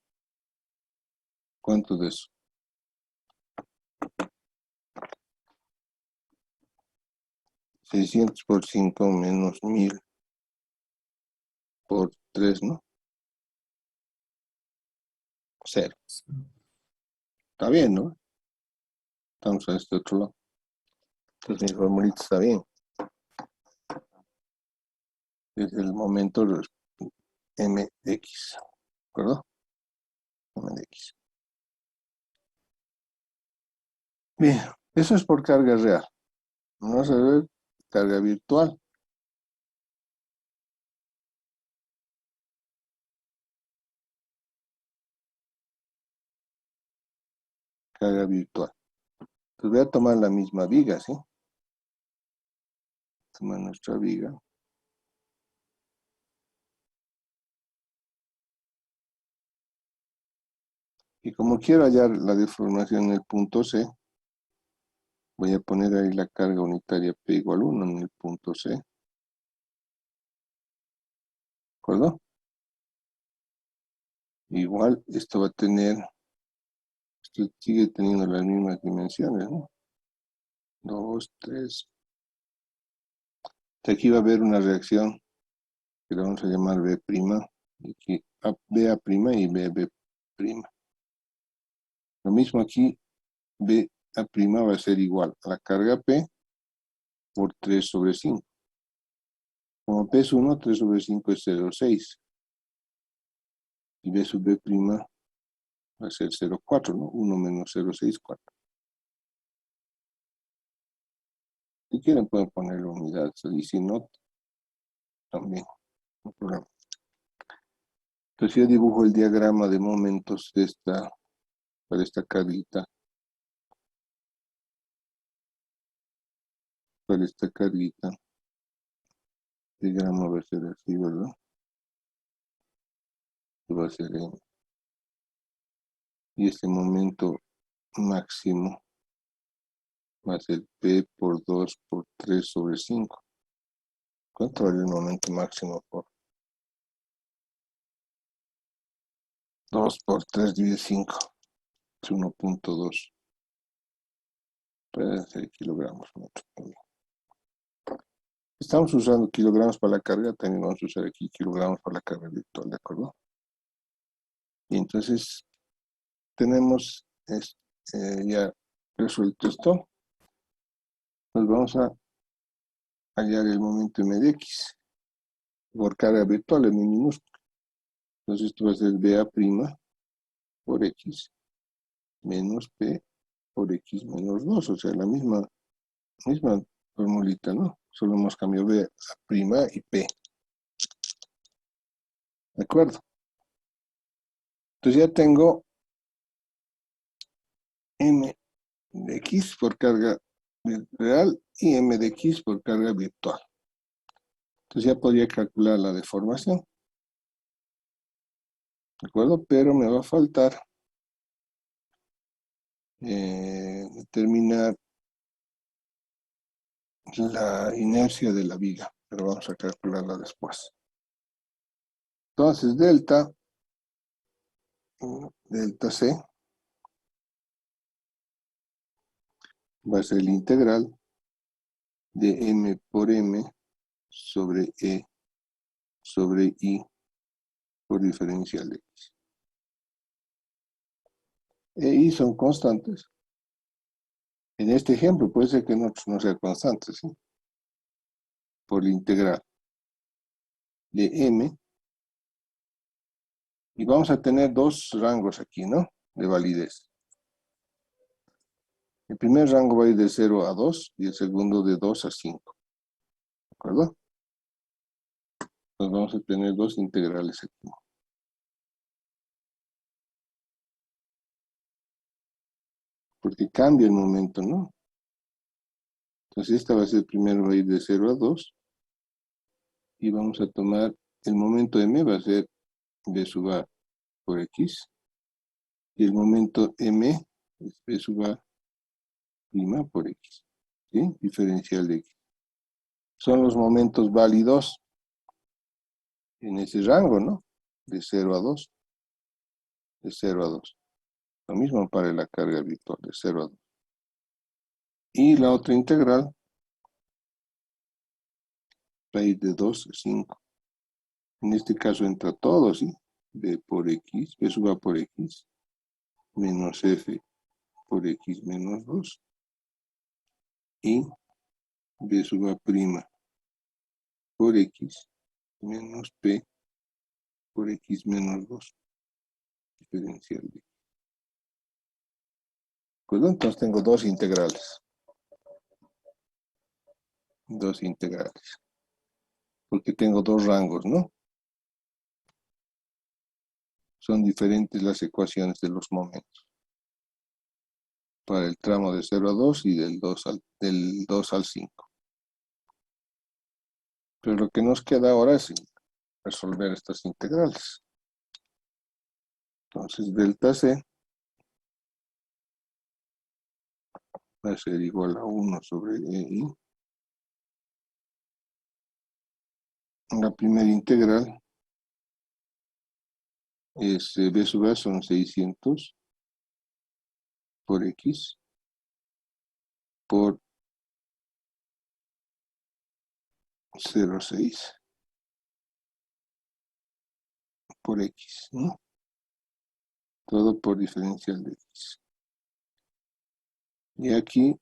¿Cuánto de eso? 600 por 5 menos 1000 por 3, ¿no? 0. Está bien, ¿no? Estamos a este otro lado. Entonces mi formulita está bien. Es el momento m de x. ¿De acuerdo? M de x. Bien, eso es por carga real. Vamos a ver carga virtual. Carga virtual. Pues voy a tomar la misma viga, ¿sí? Tomar nuestra viga. Y como quiero hallar la deformación en el punto C, voy a poner ahí la carga unitaria P igual 1 en el punto C. ¿De acuerdo? Igual esto va a tener, esto sigue teniendo las mismas dimensiones, ¿no? 2, 3. Aquí va a haber una reacción que la vamos a llamar B', y aquí BA' y BB'. Lo mismo aquí, BA' va a ser igual a la carga P por 3 sobre 5. Como P es 1, 3 sobre 5 es 0,6. Y B sub B' va a ser 0,4, ¿no? 1 menos 0,64. Si quieren pueden poner la unidad, y si no, también, no hay problema. Entonces yo dibujo el diagrama de momentos de para esta carguita. Para esta carguita. El diagrama va a ser así, ¿verdad? Va a ser M. Y este momento máximo va a ser P por 2 por 3 sobre 5. ¿Cuánto vale el momento máximo por 2 por 3 dividido 5? Es 1.2. Puede ser kilogramos. Estamos usando kilogramos para la carga, también vamos a usar aquí kilogramos para la carga virtual, ¿de acuerdo? Y entonces tenemos ya resuelto esto. Nos vamos a hallar el momento m de x por carga virtual en minúsculo. Entonces esto va a ser BA' por x menos P por x menos 2, o sea, la misma formulita, ¿no? Solo hemos cambiado BA' y P. ¿De acuerdo? Entonces ya tengo m de x por carga real y m de x por carga virtual. Entonces ya podría calcular la deformación. ¿De acuerdo? Pero me va a faltar determinar la inercia de la viga, pero vamos a calcularla después. Entonces delta C va a ser el integral de m por m sobre e sobre i por diferencial de x. E y son constantes. En este ejemplo puede ser que en otros no sean constantes, ¿sí? Por la integral de m. Y vamos a tener dos rangos aquí, ¿no? De validez. El primer rango va a ir de 0 a 2 y el segundo de 2 a 5. ¿De acuerdo? Entonces vamos a tener dos integrales aquí. Porque cambia el momento, ¿no? Entonces esta va a ser primero va a ir de 0 a 2. Y vamos a tomar el momento m va a ser b sub a por x. Y el momento m es b sub a prima por x. ¿Sí? Diferencial de x. Son los momentos válidos en ese rango, ¿no? De 0 a 2. De 0 a 2. Lo mismo para la carga virtual, de 0 a 2. Y la otra integral va a ir de 2 a 5. En este caso entra todo, ¿sí? B por x, B sub a por x, menos f por x menos 2. Y B sub a prima por x menos p por x menos 2. Diferencial de. Entonces tengo dos integrales. Dos integrales. Porque tengo dos rangos, ¿no? Son diferentes las ecuaciones de los momentos. Para el tramo de 0 a 2 y del 2 al 5. Pero lo que nos queda ahora es resolver estas integrales. Entonces delta C va a ser igual a 1 sobre EI. La primera integral es B sub A son 600 por X por 0,6 por X, ¿no? Todo por diferencial de X. Y aquí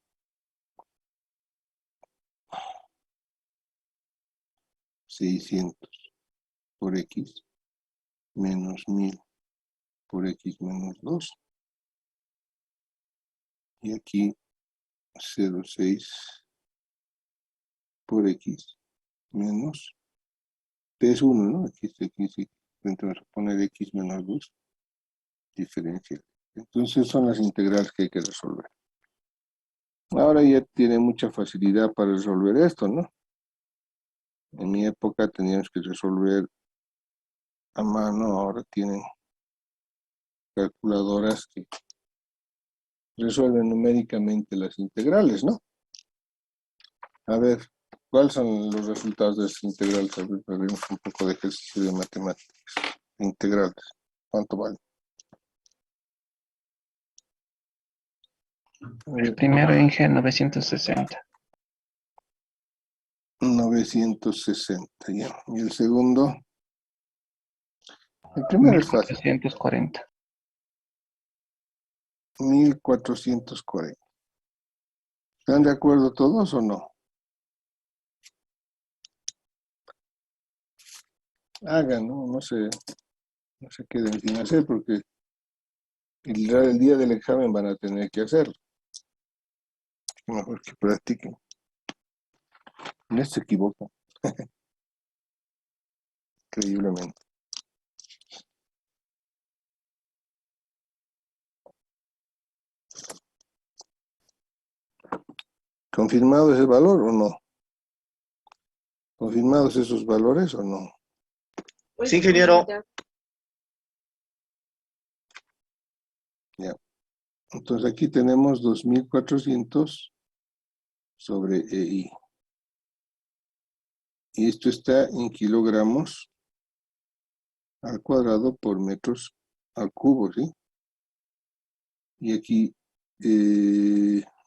600 por x menos 1000 por x menos 2. Y aquí 0,6 por x menos p es 1, ¿no? Aquí sí. Entonces vamos a poner x menos 2 diferencial. Entonces son las integrales que hay que resolver. Ahora ya tiene mucha facilidad para resolver esto, ¿no? En mi época teníamos que resolver a mano, ahora tienen calculadoras que resuelven numéricamente las integrales, ¿no? A ver, ¿cuáles son los resultados de estas integrales? A ver, haremos un poco de ejercicio de matemáticas. Integrales, ¿cuánto vale? El primero Inge 960. 960, ya. Y el segundo, el primero es fácil, 1440. 1440. ¿Están de acuerdo todos o no? Hagan, ¿no? No se queden sin hacer porque el día del examen van a tener que hacerlo. Mejor que practiquen. No se equivocan. Increíblemente. ¿Confirmado ese valor o no? ¿Confirmados esos valores o no? Sí, ingeniero. Ya. Entonces aquí tenemos 2400 sobre EI. Y esto está en kilogramos al cuadrado por metros al cubo, ¿sí? Y aquí,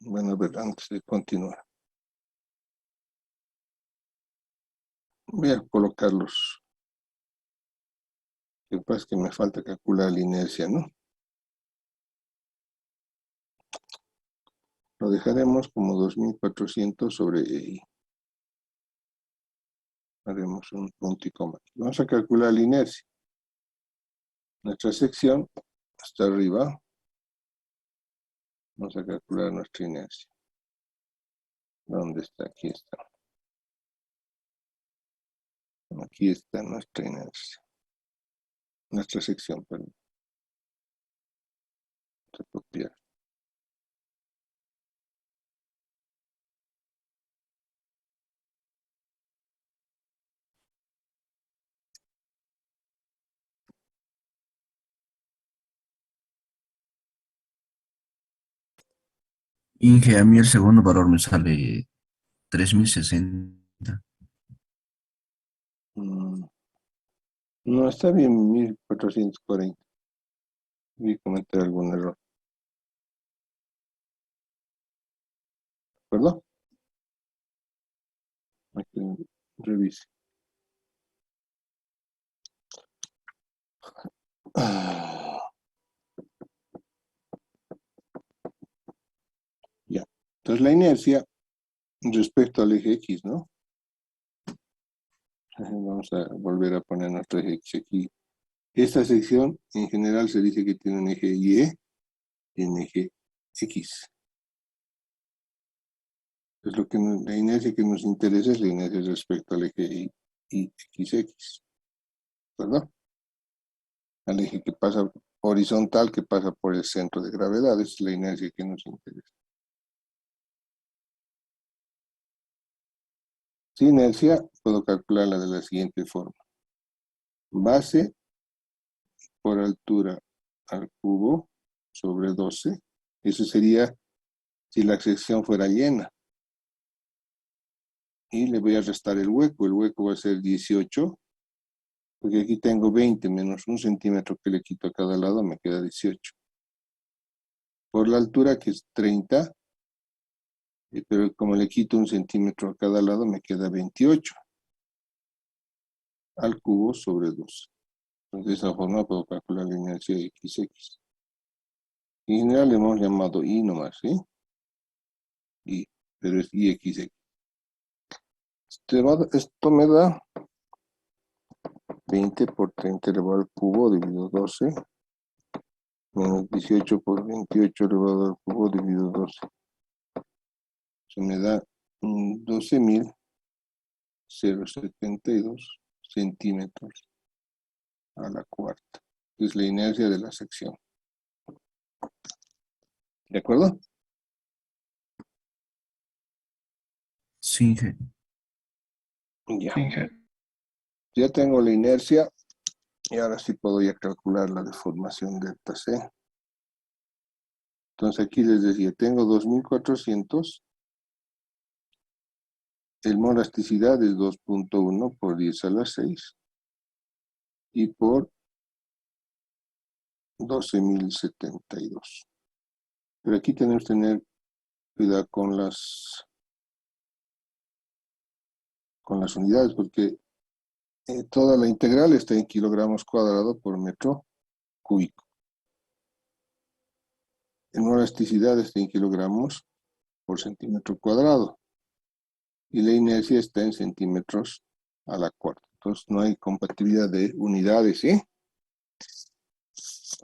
bueno, a ver, antes de continuar, voy a colocarlos. Lo que pasa es que me falta calcular la inercia, ¿no? Lo dejaremos como 2400 sobre EI. Haremos un punto y coma. Vamos a calcular la inercia. Nuestra sección está arriba. Vamos a calcular nuestra inercia. ¿Dónde está? Aquí está. Aquí está nuestra inercia. Nuestra sección, perdón. Vamos a copiar. Inge, a mí el segundo valor me sale 3060. No, está bien 1440. Voy a cometer algún error. ¿Perdón? Aquí revise. Ya. Entonces la inercia respecto al eje X, ¿no? Vamos a volver a poner nuestro eje X aquí. Esta sección en general se dice que tiene un eje Y y un eje X. Entonces la inercia que nos interesa es la inercia respecto al eje Y, XX. ¿Verdad? Al eje que pasa horizontal, que pasa por el centro de gravedad, esa es la inercia que nos interesa. Sin inercia, puedo calcularla de la siguiente forma. Base por altura al cubo sobre 12. Eso sería si la sección fuera llena. Y le voy a restar el hueco. El hueco va a ser 18. Porque aquí tengo 20 menos 1 centímetro que le quito a cada lado, me queda 18. Por la altura, que es 30. Pero como le quito 1 centímetro a cada lado, me queda 28. Al cubo sobre 12. Entonces, de esa forma puedo calcular la inercia de XX. En general le hemos llamado I nomás, ¿sí? I, pero es IXX. Esto me da 20 por 30 elevado al cubo dividido 12. Menos 18 por 28 elevado al cubo dividido 12. Se me da 12.072 centímetros a la cuarta. Es la inercia de la sección. ¿De acuerdo? Sí, ingeniero. Ya. Sí, ingeniero. Ya tengo la inercia y ahora sí puedo ya calcular la deformación delta C. Entonces aquí les decía, tengo 2.400. El mol elasticidad es 2.1 por 10 a la 6 y por 12.072. Pero aquí tenemos que tener cuidado con las unidades, porque toda la integral está en kilogramos cuadrados por metro cúbico. El mol elasticidad está en kilogramos por centímetro cuadrado. Y la inercia está en centímetros a la cuarta. Entonces no hay compatibilidad de unidades, ¿sí?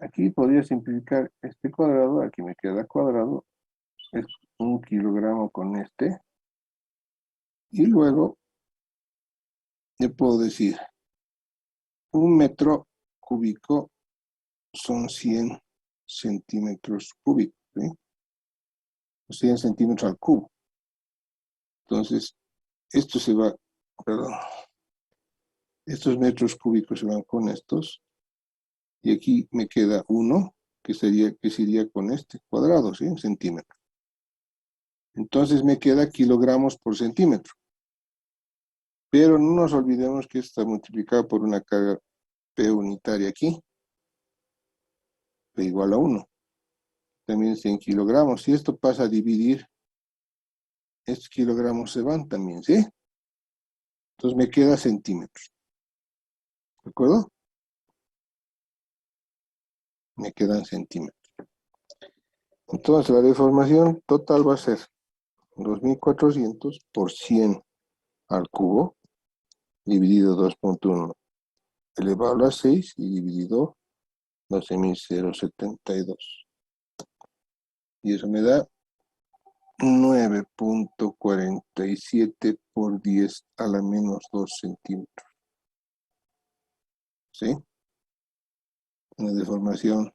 Aquí podría simplificar este cuadrado, aquí me queda cuadrado, es 1 kilogramo con este, y luego le puedo decir, 1 metro cúbico son 100 centímetros cúbicos, ¿sí? O 100 centímetros al cubo. Entonces, esto se va, perdón, estos metros cúbicos se van con estos, y aquí me queda 1, que sería con este cuadrado, ¿sí? En centímetros. Entonces me queda kilogramos por centímetro. Pero no nos olvidemos que está multiplicado por una carga P unitaria aquí. P igual a 1. También 100 kilogramos. Si esto pasa a dividir, estos kilogramos se van también, ¿sí? Entonces me queda centímetros. ¿De acuerdo? Me quedan centímetros. Entonces la deformación total va a ser 2.400 por 100 al cubo, dividido 2.1 elevado a la 6 y dividido 12.072. Y eso me da 9.47 por 10 a la menos 2 centímetros. ¿Sí? Una deformación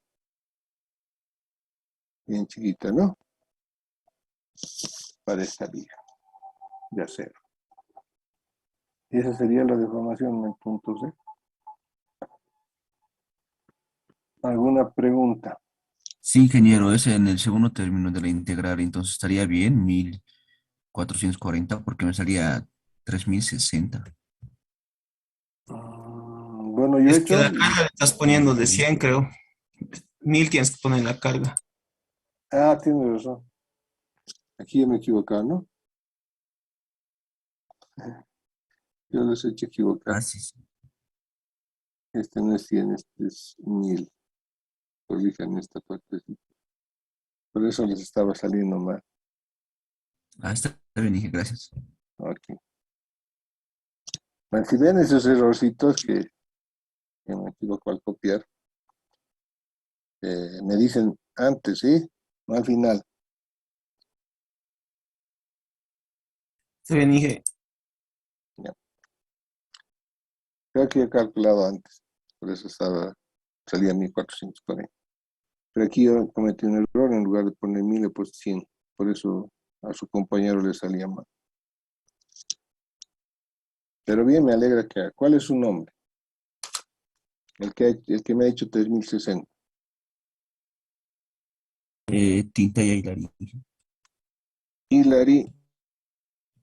bien chiquita, ¿no? Para esta vía de acero. Y esa sería la deformación en el punto C. ¿Alguna pregunta? Sí, ingeniero, ese en el segundo término de la integral, entonces estaría bien, 1.440 porque me salía 3.060. Bueno, yo he Es que hecho... la carga le estás poniendo de 100, creo. 1000 tienes que poner la carga. Ah, tienes razón. Aquí ya me he equivocado, ¿no? Yo los he hecho equivocar. Ah, sí, sí. Este no es 100, este es 1000. Corrijan esta parte. Por eso les estaba saliendo mal. Ah, está bien, dije, gracias. Ok. Bueno, si ven esos errorcitos que me equivoco al copiar, me dicen antes, ¿sí? No al final. Se bien, dije, Ya. Creo que he calculado antes. Por eso salía 1.440. Pero aquí yo cometí un error. En lugar de poner 1000, le puse 100. Por eso a su compañero le salía mal. Pero bien, me alegra que... ¿Cuál es su nombre? El que me ha dicho 3060. Tinta y Hilary. Hilary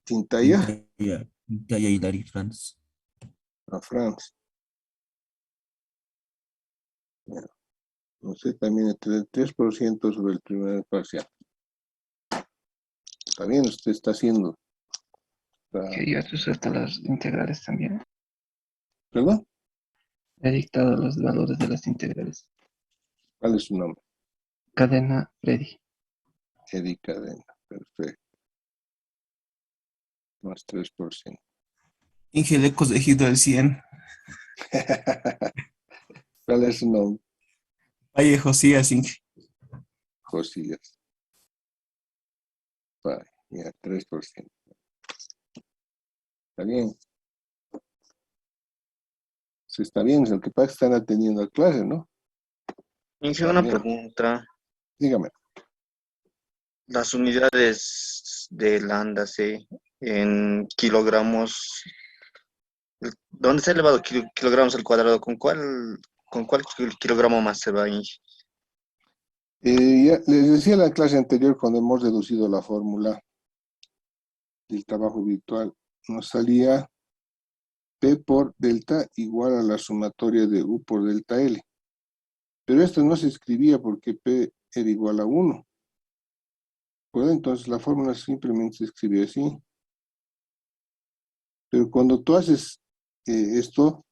Tintaya Tinta y Hilary Franz. a France. Ya. No sé, también el 3% sobre el primer parcial. Está bien, usted está haciendo. Que ya tú hasta las integrales también. ¿Perdón? He dictado los valores de las integrales. ¿Cuál es su nombre? Cadena Freddy. Eddie Cadena. Perfecto. Más 3%. Inge le he corregido el 100. ¿Cuál es su nombre? Valle Josías, Inge. Josías. Vale, ya, 3%. Está bien. Sí, está bien, lo que pasa es que están atendiendo a clase, ¿no? Inge, Está una bien. pregunta. Dígame. Las unidades de lambda, ¿sí? En kilogramos. ¿Dónde se ha elevado kilogramos al cuadrado? ¿Con cuál kilogramo más se va, Inge? Ya les decía en la clase anterior, cuando hemos reducido la fórmula del trabajo virtual, nos salía P por delta igual a la sumatoria de U por delta L. Pero esto no se escribía porque P era igual a 1. Pues entonces la fórmula simplemente se escribe así. Pero cuando tú haces esto,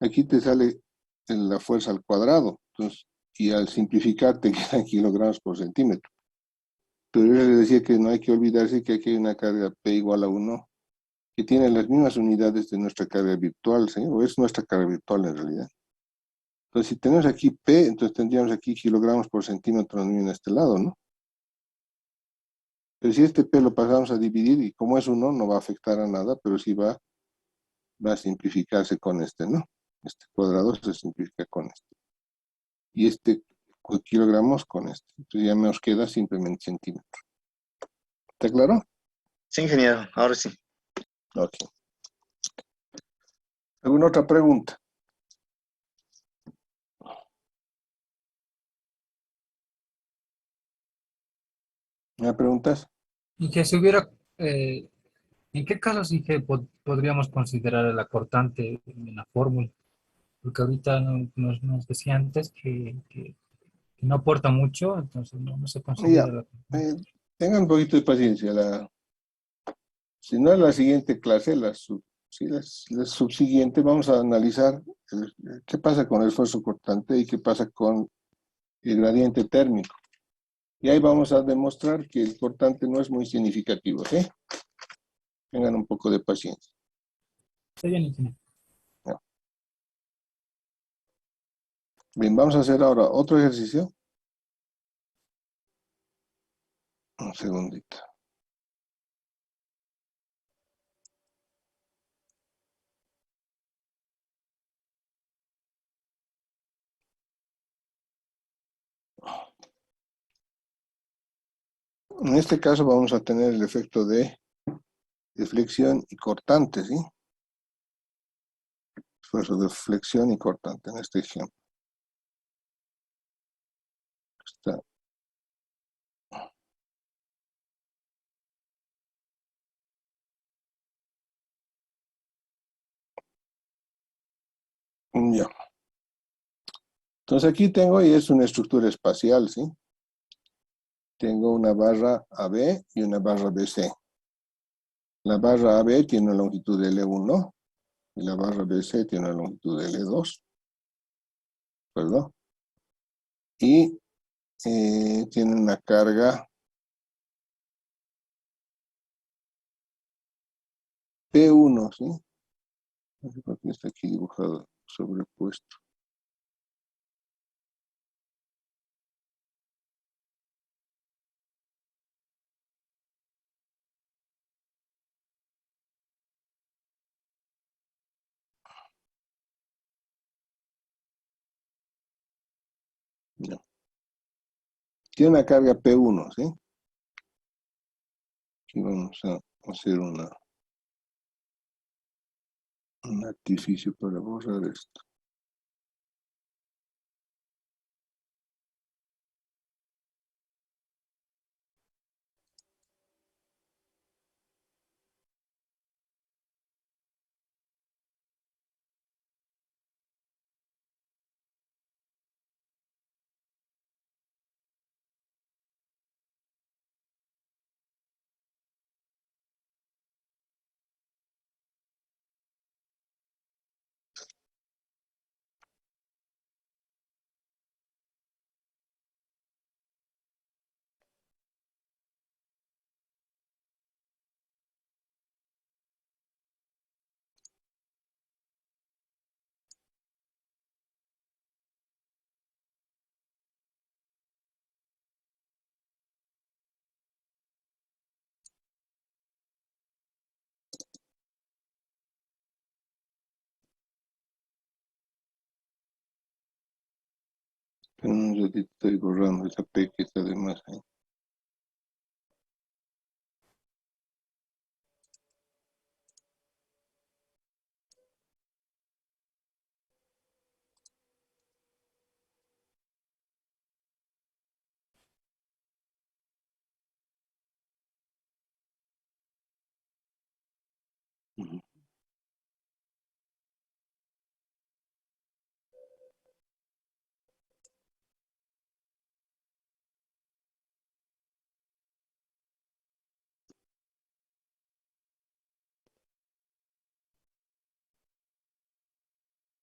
aquí te sale la fuerza al cuadrado. Entonces, y al simplificar te quedan kilogramos por centímetro. Pero yo les decía que no hay que olvidarse que aquí hay una carga P igual a 1 que tiene las mismas unidades de nuestra carga virtual, ¿sí? O es nuestra carga virtual en realidad. Entonces, si tenemos aquí P, entonces tendríamos aquí kilogramos por centímetro en este lado, ¿no? Pero si este P lo pasamos a dividir, y como es 1, no va a afectar a nada, pero sí va a simplificarse con este, ¿no? Este cuadrado se simplifica con este. Y este kilogramos con este. Entonces ya nos queda simplemente centímetro. ¿Está claro? Sí, ingeniero, ahora sí. Ok. ¿Alguna otra pregunta? ¿Me preguntas? Y que si hubiera, ¿en qué casos sí que podríamos considerar el acortante en la fórmula? Porque ahorita nos decía antes que no aporta mucho, entonces no se Ya. considera el acortante. Tengan un poquito de paciencia. Si no es la siguiente clase, si la subsiguiente, vamos a analizar qué pasa con el esfuerzo cortante y qué pasa con el gradiente térmico. Y ahí vamos a demostrar que el cortante no es muy significativo, ¿sí? Tengan un poco de paciencia. Está bien, ingeniero. Ya. Bien, vamos a hacer ahora otro ejercicio. Un segundito. En este caso vamos a tener el efecto de flexión y cortante, ¿sí? Esfuerzo de flexión y cortante en este ejemplo. Está. Ya. Entonces aquí tengo, y es una estructura espacial, ¿sí? Tengo una barra AB y una barra BC. La barra AB tiene una longitud de L1 y la barra BC tiene una longitud de L2, ¿verdad? Y tiene una carga P1, ¿sí? No sé por qué está aquí dibujado sobrepuesto. No. Tiene una carga P1, ¿sí? Aquí vamos a hacer un artificio para borrar esto. En un ratito estoy borrando esa P que está de más ahí. Ujú.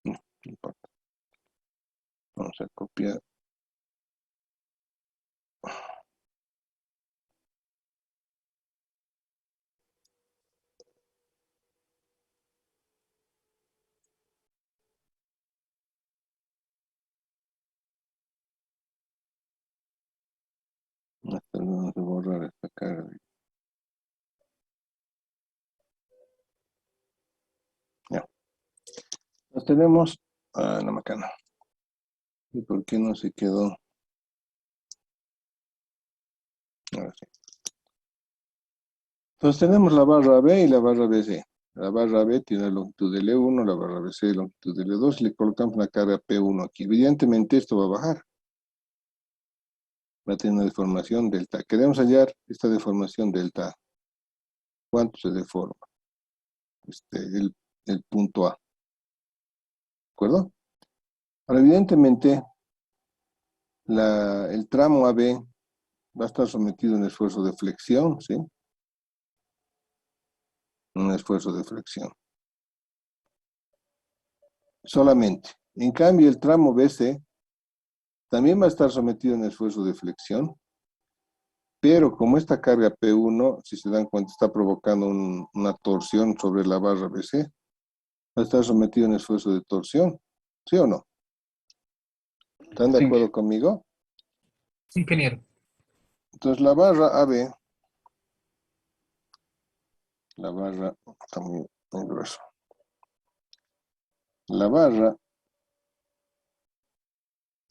No importa. Vamos a copiar. Vamos a borrar esta cara. Ya. Nos tenemos. Ah, la macana. ¿Y por qué no se quedó? Ahora sí. Entonces tenemos la barra B y la barra BC. La barra B tiene la longitud de L1, la barra BC longitud de L2, y le colocamos una carga P1 aquí. Evidentemente esto va a bajar. Va a tener una deformación delta. Queremos hallar esta deformación delta. ¿Cuánto se deforma? El punto A. ¿De acuerdo? Ahora, evidentemente, el tramo AB va a estar sometido a un esfuerzo de flexión, ¿sí? Un esfuerzo de flexión. Solamente. En cambio, el tramo BC también va a estar sometido a un esfuerzo de flexión, pero como esta carga P1, si se dan cuenta, está provocando una torsión sobre la barra BC, va a estar sometido a un esfuerzo de torsión, ¿sí o no? ¿Están de Sí, acuerdo conmigo? sí, ingeniero. Entonces la barra AB, la barra está muy grueso. La barra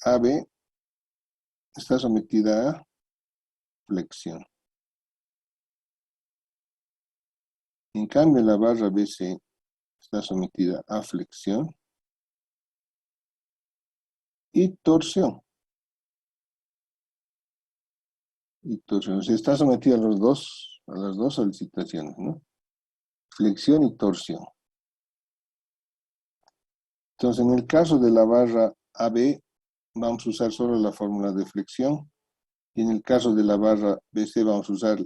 AB está sometida a flexión. En cambio, la barra BC está sometida a flexión y torsión. Y torsión. O sea, está sometida a las dos solicitaciones, ¿no? Flexión y torsión. Entonces, en el caso de la barra AB, vamos a usar solo la fórmula de flexión. Y en el caso de la barra BC, vamos a usar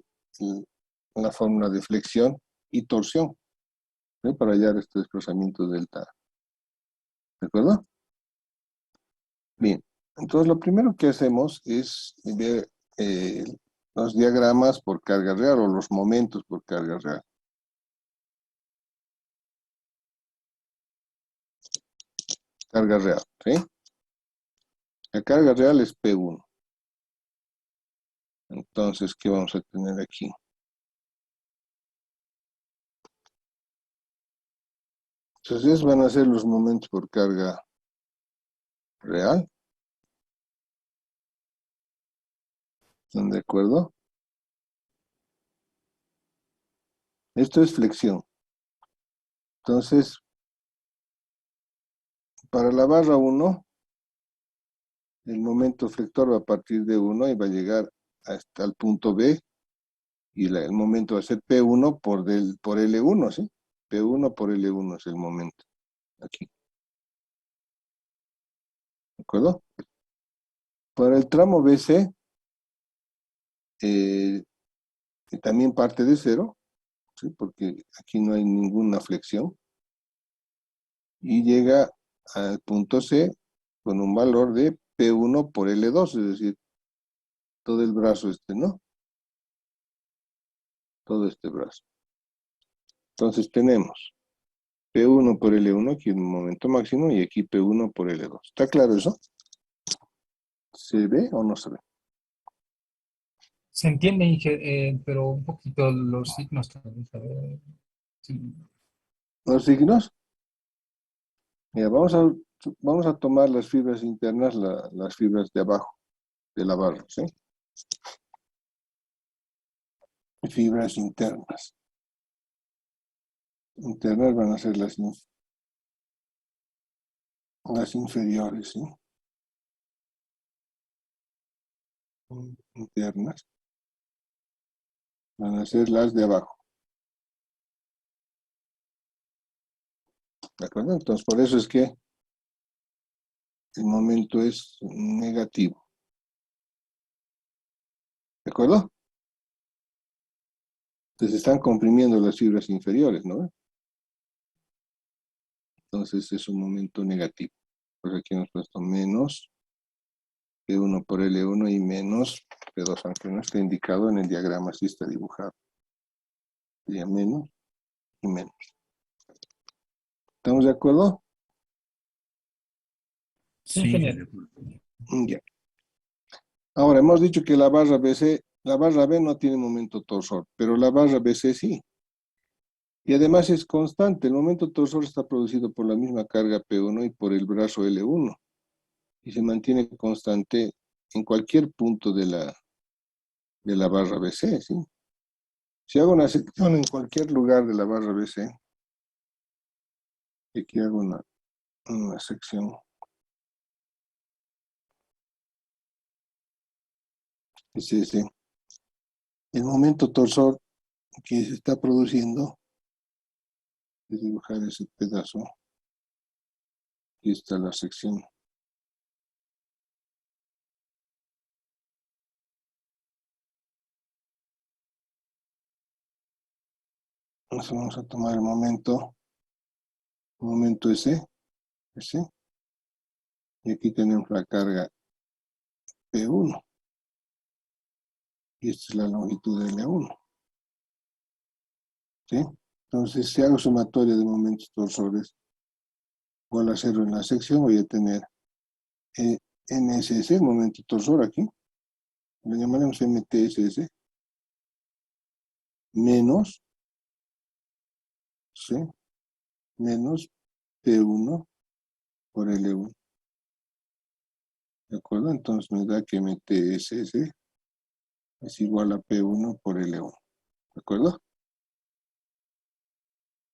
la fórmula de flexión y torsión, ¿sí? Para hallar este desplazamiento delta. ¿De acuerdo? Bien. Entonces, lo primero que hacemos es ver los diagramas por carga real o los momentos por carga real. Carga real, ¿sí? La carga real es P1. Entonces, ¿qué vamos a tener aquí? Entonces, van a ser los momentos por carga real. ¿Están de acuerdo? Esto es flexión. Entonces, para la barra 1, el momento flector va a partir de 1 y va a llegar hasta el punto B. Y el momento va a ser P1 por L1, ¿sí? P1 por L1 es el momento. Aquí. ¿De acuerdo? Para el tramo BC, también parte de 0, ¿sí? Porque aquí no hay ninguna flexión. Y llega al punto C con un valor de P1 por L2, es decir, todo el brazo ¿no? Todo este brazo. Entonces tenemos P1 por L1, aquí en un momento máximo, y aquí P1 por L2. ¿Está claro eso? ¿Se ve o no se ve? Se entiende, pero un poquito los signos también, ¿sabe? Sí. ¿Los signos? Mira, vamos a vamos a tomar las fibras internas, las fibras de abajo de la barra, ¿sí? Fibras internas. Internas van a ser las inferiores, ¿sí? Internas van a ser las de abajo. ¿De acuerdo? Entonces, por eso es que el momento es negativo. ¿De acuerdo? Entonces están comprimiendo las fibras inferiores, ¿no? Entonces es un momento negativo. Por aquí hemos puesto menos P1 por L1 y menos P2, aunque no está indicado en el diagrama, sí está dibujado. Sería menos y menos. ¿Estamos de acuerdo? Sí, Sí, ingeniero. Ya. Ahora, hemos dicho que la barra BC, la barra B no tiene momento torsor, pero la barra BC sí. Y además es constante. El momento torsor está producido por la misma carga P1 y por el brazo L1. Y se mantiene constante en cualquier punto de la barra BC, ¿sí? Si hago una sección en cualquier lugar de la barra BC, aquí hago una sección. Es ese. El momento torsor que se está produciendo, voy a dibujar ese pedazo. Aquí está la sección. Entonces vamos a tomar el momento ese, y aquí tenemos la carga P1, y esta es la longitud de L1, ¿sí? Entonces, si hago sumatoria de momentos torsores, igual a cero en la sección, voy a tener NSS, momento torsor aquí, lo llamaremos MTSS, menos, ¿sí? Menos P1 por L1. ¿De acuerdo? Entonces me da que MTSS es igual a P1 por L1. ¿De acuerdo?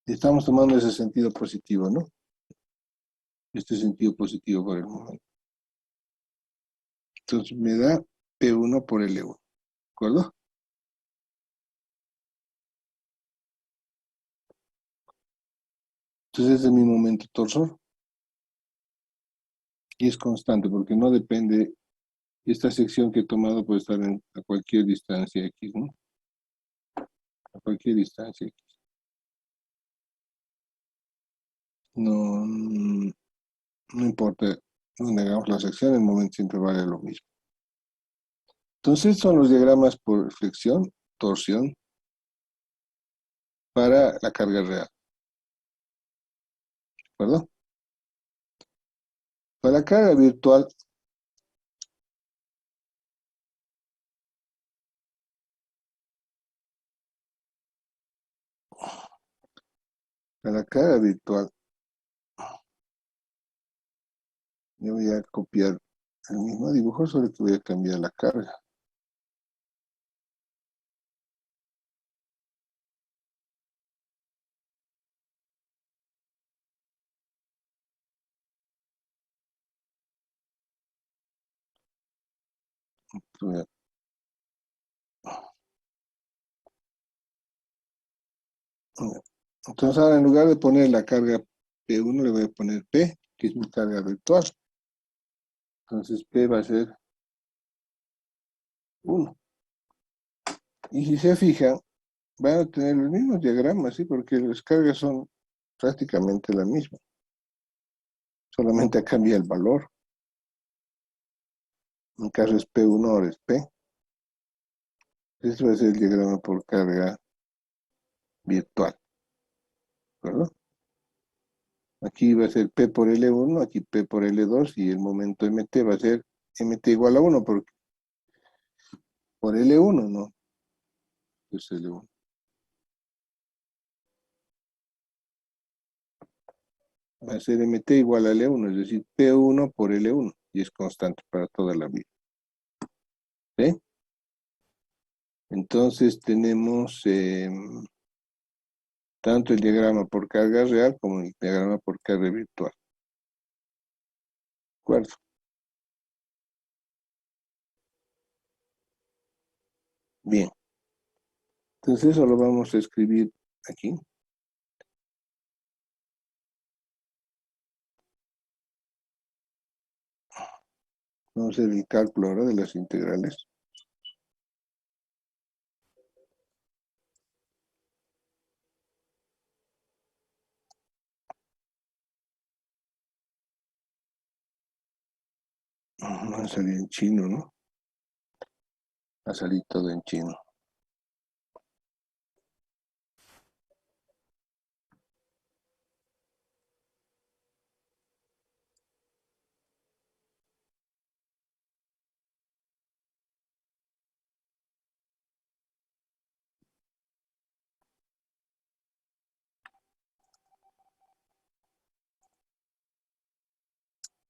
Estamos tomando ese sentido positivo, ¿no? Este sentido positivo por el momento. Entonces me da P1 por L1. ¿De acuerdo? Entonces ese es mi momento torsor. Y es constante porque no depende, esta sección que he tomado puede estar a cualquier distancia X, ¿no? A cualquier distancia X. No, no importa dónde hagamos la sección, el momento siempre vale lo mismo. Entonces son los diagramas por flexión, torsión, para la carga real. ¿De acuerdo? Para la carga virtual, yo voy a copiar el mismo dibujo, solo que voy a cambiar la carga. Voy a- Entonces ahora en lugar de poner la carga P1 le voy a poner P, que es mi carga virtual. Entonces P va a ser 1. Y si se fijan, van a tener los mismos diagramas, ¿sí? Porque las cargas son prácticamente la misma. Solamente cambia el valor. En caso es P1, ahora es P. Este va a ser el diagrama por carga virtual. ¿Verdad? Aquí va a ser P por L1, aquí P por L2 y el momento MT va a ser MT igual a 1 porque por L1, ¿no? Es L1. va a ser mt igual a L1, es decir, P1 por L1, y es constante para toda la vida. ¿Sí? Entonces tenemos tanto el diagrama por carga real como el diagrama por carga virtual. ¿De acuerdo? Bien. Entonces eso lo vamos a escribir aquí. Vamos a hacer el cálculo ahora de las integrales. Va a salir en chino, ¿no? Va a salir todo en chino.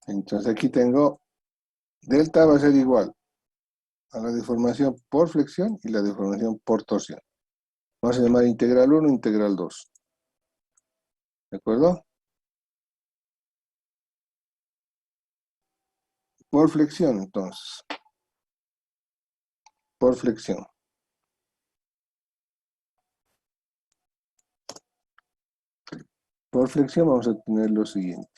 Entonces aquí tengo, delta va a ser igual a la deformación por flexión y la deformación por torsión. Vamos a llamar integral 1, integral 2. ¿De acuerdo? Por flexión, entonces. Por flexión. Por flexión vamos a tener lo siguiente.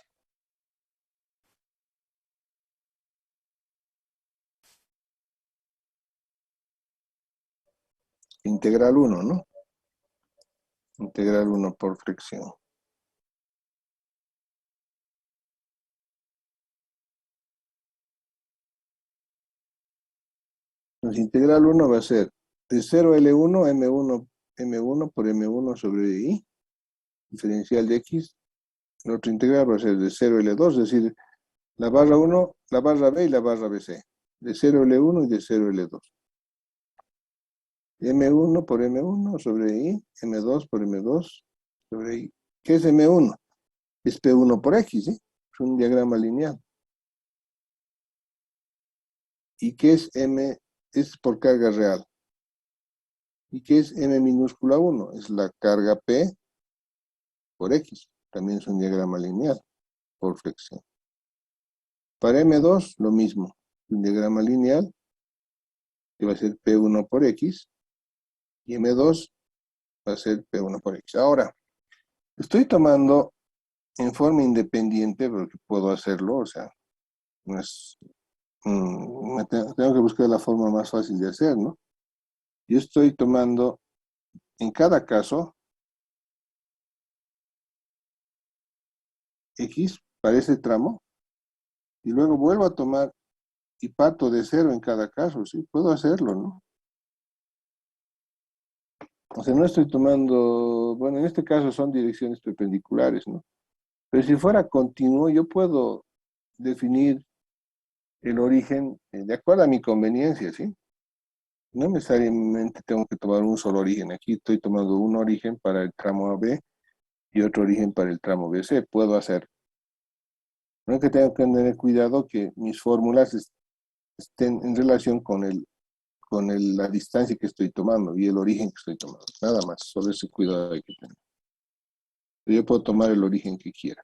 Integral 1, ¿no? Integral 1 por flexión. Entonces, integral 1 va a ser de 0 a L1, M1 por M1 sobre I, diferencial de X. El otro integral va a ser de 0 a L2, es decir, la barra 1, la barra B y la barra BC. De 0 a L1 y de 0 a L2. M1 por M1 sobre I, M2 por M2 sobre I. ¿Qué es M1? Es P1 por X, ¿sí? Es un diagrama lineal. ¿Y qué es M? Es por carga real. ¿Y qué es M minúscula 1? Es la carga P por X. También es un diagrama lineal por flexión. Para M2, lo mismo. Un diagrama lineal que va a ser P1 por X. Y M2 va a ser P1 por X. Ahora, estoy tomando en forma independiente, porque puedo hacerlo, o sea, no es, tengo que buscar la forma más fácil de hacer, ¿no? Yo estoy tomando en cada caso X para ese tramo y luego vuelvo a tomar y parto de 0 en cada caso, sí, puedo hacerlo, ¿no? O sea, no estoy tomando, bueno, en este caso son direcciones perpendiculares, ¿no? Pero si fuera continuo, yo puedo definir el origen de acuerdo a mi conveniencia, ¿sí? No necesariamente tengo que tomar un solo origen. Aquí estoy tomando un origen para el tramo AB y otro origen para el tramo BC. Puedo hacer. No es que tengo que tener cuidado que mis fórmulas estén en relación con la distancia que estoy tomando y el origen que estoy tomando. Nada más, solo ese cuidado hay que tener. Yo puedo tomar el origen que quiera.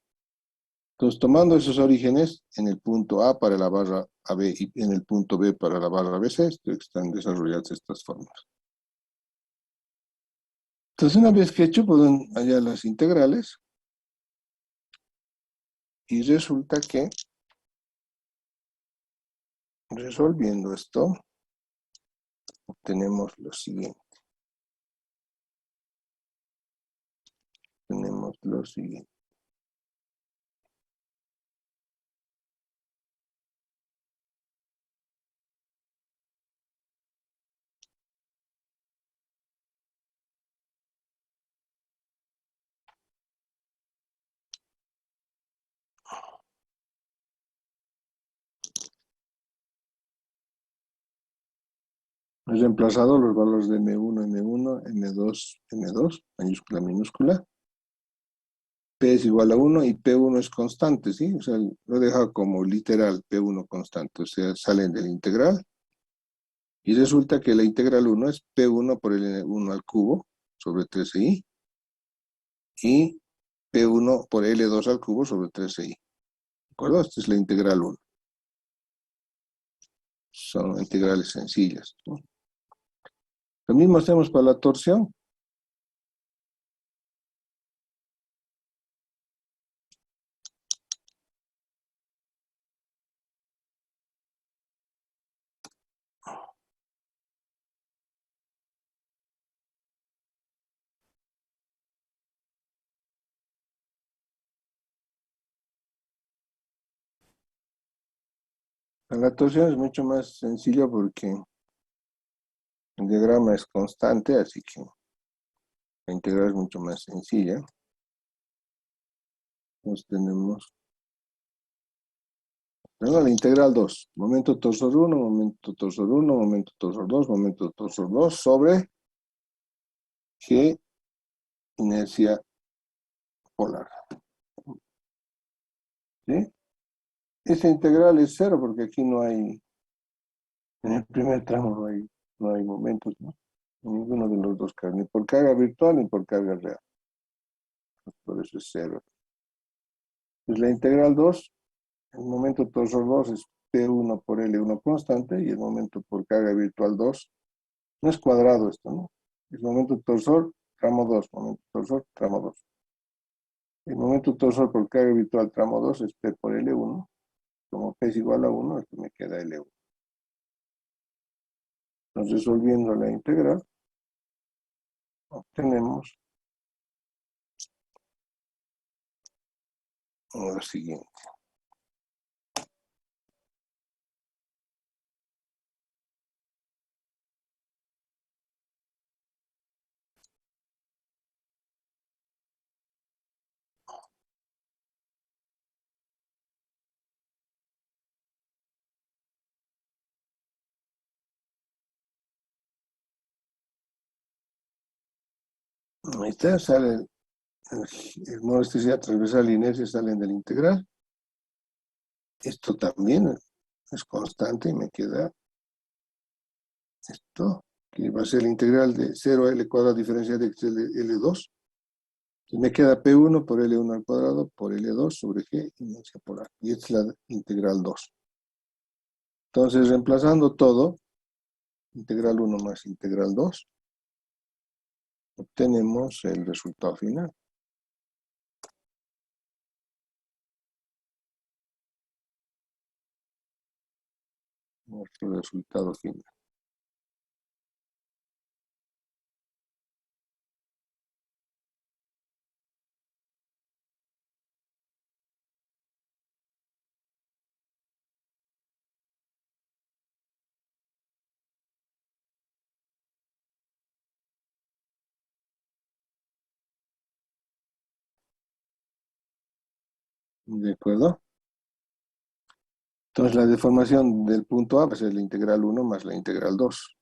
Entonces, tomando esos orígenes en el punto A para la barra AB y en el punto B para la barra BC, están desarrolladas estas fórmulas. Entonces, una vez que he hecho, puedo hallar las integrales y resulta que resolviendo esto, obtenemos lo siguiente. Tenemos lo siguiente. He reemplazado los valores de M1, M1, M2, M2, mayúscula, minúscula. P es igual a 1 y P1 es constante, ¿sí? O sea, lo he dejado como literal, P1 constante, o sea, salen del integral. Y resulta que la integral 1 es P1 por L1 al cubo sobre 13i y P1 por L2 al cubo sobre 13i. ¿De acuerdo? Esta es la integral 1. Son integrales sencillas, ¿no? Lo mismo hacemos para la torsión. Para la torsión es mucho más sencillo porque el diagrama es constante, así que la integral es mucho más sencilla. Entonces tenemos la integral 2, momento torsor 1, momento torsor 1, momento torsor 2, momento torsor 2 sobre G inercia polar. ¿Sí? Esta integral es cero porque aquí no hay, en el primer tramo no hay momentos, ¿no? Ninguno de los dos casos, ni por carga virtual ni por carga real. Por eso es cero. Pues la integral 2, el momento torsor 2 es P1 por L1 constante y el momento por carga virtual 2, no es cuadrado esto, ¿no? Es momento torsor, tramo 2, momento torsor, tramo 2. El momento torsor por carga virtual tramo 2 es P por L1. Como P es igual a 1, aquí me queda L1. Entonces, resolviendo la integral, obtenemos lo siguiente. Ahí está, sale el modo de elasticidad transversal y inercia salen de la integral. Esto también es constante y me queda esto, que va a ser la integral de 0 a L cuadrado diferencial de L2. Y me queda P1 por L1 al cuadrado por L2 sobre G inercia polar. Y esta es la integral 2. Entonces, reemplazando todo, integral 1 más integral 2, obtenemos el resultado final. Nuestro resultado final. ¿De acuerdo? Entonces la deformación del punto A va a ser la integral 1 más la integral 2.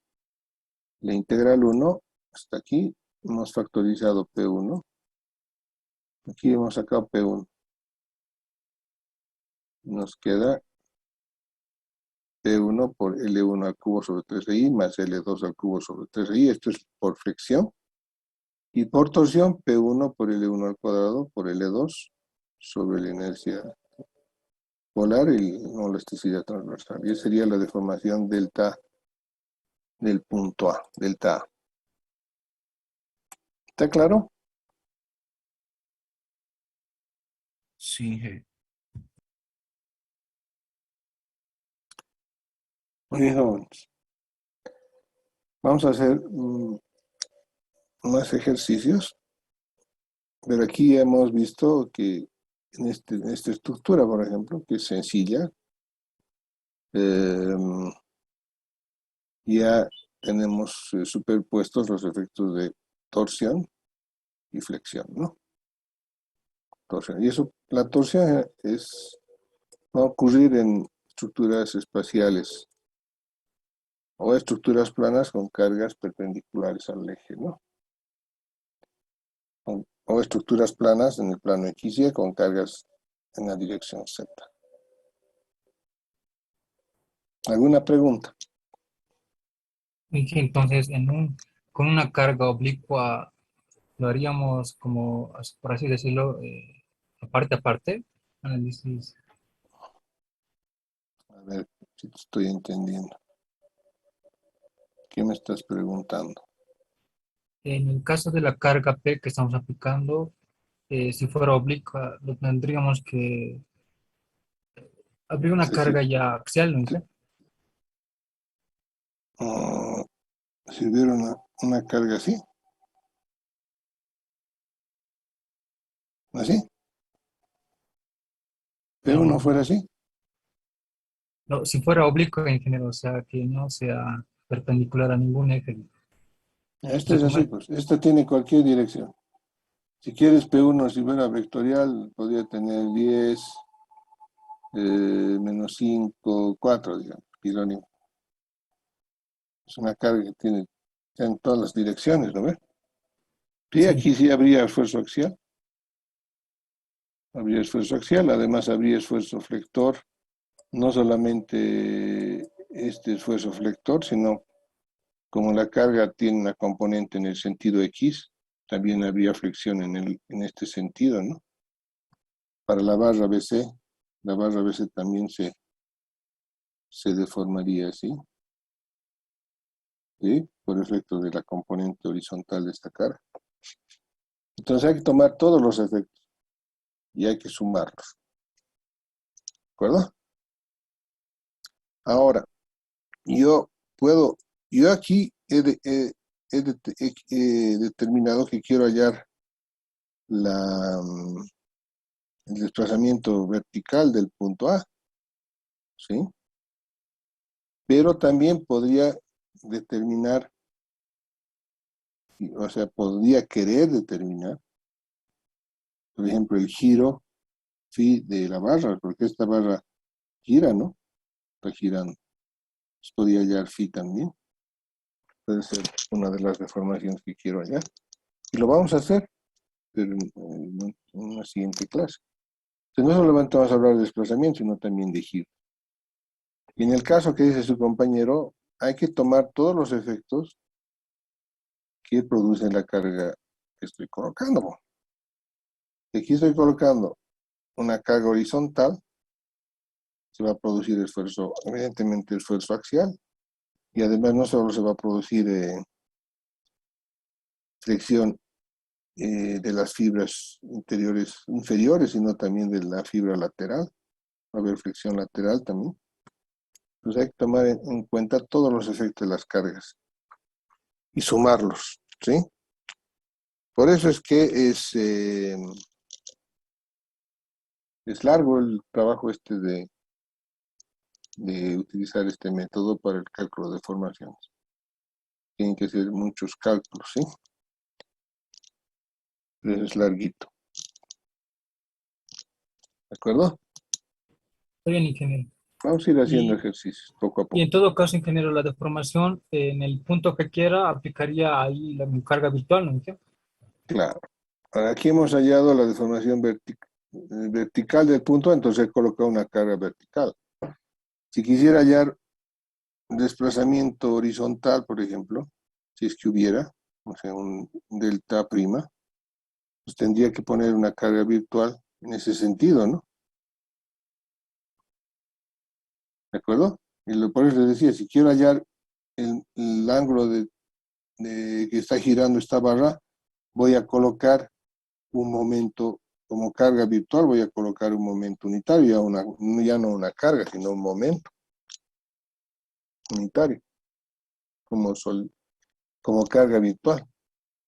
La integral 1 hasta aquí, hemos factorizado P1. Aquí hemos sacado P1. Nos queda P1 por L1 al cubo sobre 13i más L2 al cubo sobre 13i. Esto es por flexión. Y por torsión, P1 por L1 al cuadrado por L2 sobre la inercia polar y la elasticidad transversal. Y esa sería la deformación delta del punto A, delta A. ¿Está claro? Sí, Muy bien, jóvenes. Vamos a hacer más ejercicios. Pero aquí hemos visto que en esta estructura, por ejemplo, que es sencilla, ya tenemos superpuestos los efectos de torsión y flexión, ¿no? Torsión. Y eso, la torsión va a ocurrir en estructuras espaciales o estructuras planas con cargas perpendiculares al eje, ¿no? o estructuras planas en el plano X y con cargas en la dirección Z. ¿Alguna pregunta? Inge, entonces, con una carga oblicua, lo haríamos como, por así decirlo, aparte a parte, análisis. A ver si te estoy entendiendo. ¿Qué me estás preguntando? En el caso de la carga P que estamos aplicando, si fuera oblicua, lo tendríamos que habría una Sí, sí. carga ya axial, ¿no? Inge? Ah, si hubiera una carga así, así, pero no fuera así. No, si fuera oblicua en general, o sea, que no sea perpendicular a ningún eje. O Este sea, es así, pues. Esta tiene cualquier dirección. Si quieres P1, si fuera vectorial, podría tener 10, menos 5, 4, digamos. Irónico. Es una carga que tiene en todas las direcciones, ¿no ves? Sí, sí, aquí sí habría esfuerzo axial. Habría esfuerzo axial, además habría esfuerzo flector. No solamente este esfuerzo flector, sino como la carga tiene una componente en el sentido X, también habría flexión en este sentido, ¿no? Para la barra BC también se deformaría así, ¿sí? Por efecto de la componente horizontal de esta carga. Entonces hay que tomar todos los efectos y hay que sumarlos, ¿de acuerdo? Ahora, yo aquí he determinado que quiero hallar el desplazamiento vertical del punto A, ¿sí? Pero también podría determinar, o sea, podría querer determinar, por ejemplo, el giro phi de la barra, porque esta barra gira, ¿no? Está girando. Pues podría hallar phi también. Puede ser una de las deformaciones que quiero hallar. Y lo vamos a hacer, pero en una siguiente clase. Entonces, no solamente vamos a hablar de desplazamiento, sino también de giro. Y en el caso que dice su compañero, hay que tomar todos los efectos que produce la carga que estoy colocando. Aquí estoy colocando una carga horizontal, se va a producir esfuerzo, evidentemente esfuerzo axial, y además no solo se va a producir flexión de las fibras inferiores, sino también de la fibra lateral, va a haber flexión lateral también. Entonces hay que tomar en cuenta todos los efectos de las cargas y sumarlos, ¿sí? Por eso es que es largo el trabajo de utilizar este método para el cálculo de formaciones. Tienen que ser muchos cálculos, ¿sí? Pero es larguito. ¿De acuerdo? está bien, ingeniero. Vamos a ir haciendo Y, ejercicios poco a y poco. en todo caso, ingeniero, la deformación en el punto que quiera aplicaría ahí la mi carga virtual, ¿no? Inge? Claro. Ahora, aquí hemos hallado la deformación vertical del punto, entonces he colocado una carga vertical. Si quisiera hallar desplazamiento horizontal, por ejemplo, si es que hubiera, o sea, un delta prima, pues tendría que poner una carga virtual en ese sentido, ¿no? ¿De acuerdo? Por eso les decía, si quiero hallar el ángulo de que está girando esta barra, voy a colocar un momento, como carga virtual, voy a colocar un momento unitario, ya no una carga, sino un momento unitario, como carga virtual.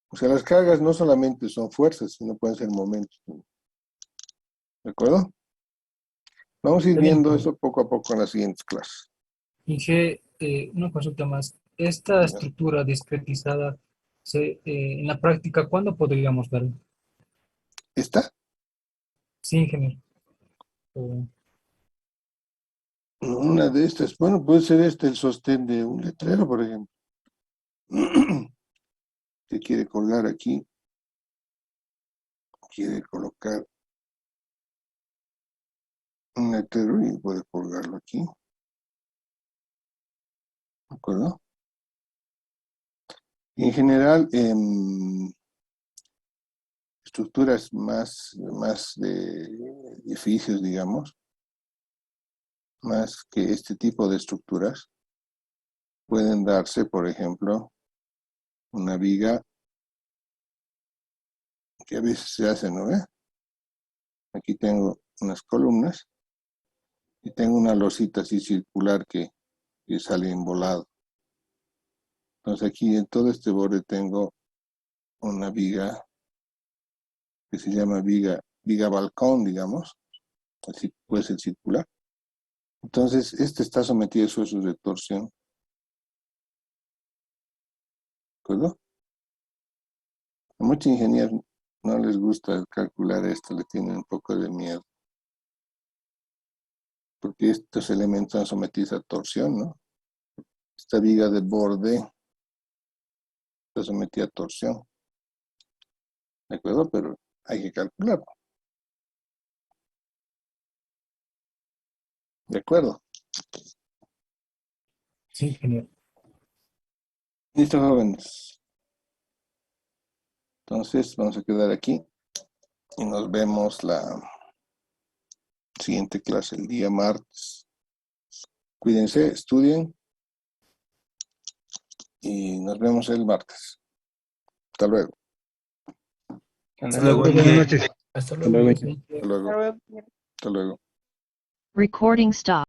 O sea, las cargas no solamente son fuerzas, sino pueden ser momentos. ¿De acuerdo? Vamos a ir Está bien, viendo ingeniero. eso poco a poco en las siguientes clases. Inge, una consulta más. Esta estructura discretizada, en la práctica, ¿cuándo podríamos verla? ¿Esta? Sí, ingeniero. O- Una de estas, bueno, puede ser el sostén de un letrero, por ejemplo. Que quiere colgar aquí quiere colocar un letrero y puede colgarlo aquí. ¿De acuerdo? Y en general, estructuras más de edificios, digamos, más que este tipo de estructuras, pueden darse, por ejemplo, una viga que a veces se hace, ¿no ve? Aquí tengo unas columnas y tengo una losita así circular que sale embolado. Entonces aquí en todo este borde tengo una viga que se llama viga balcón, digamos, así puede ser circular. Entonces este está sometido a esfuerzos de torsión. ¿De acuerdo? A muchos ingenieros no les gusta calcular esto, le tienen un poco de miedo. Porque estos elementos son sometidos a torsión, ¿no? Esta viga de borde está sometida a torsión. ¿De acuerdo? Pero hay que calcularlo. ¿De acuerdo? Sí, ingeniero. Listo, jóvenes. Entonces vamos a quedar aquí y nos vemos la siguiente clase el día martes. Cuídense, estudien y nos vemos el martes. Hasta luego. Hasta luego. Buenas noches. Hasta luego. luego. Hasta luego. Hasta luego. Recording stop.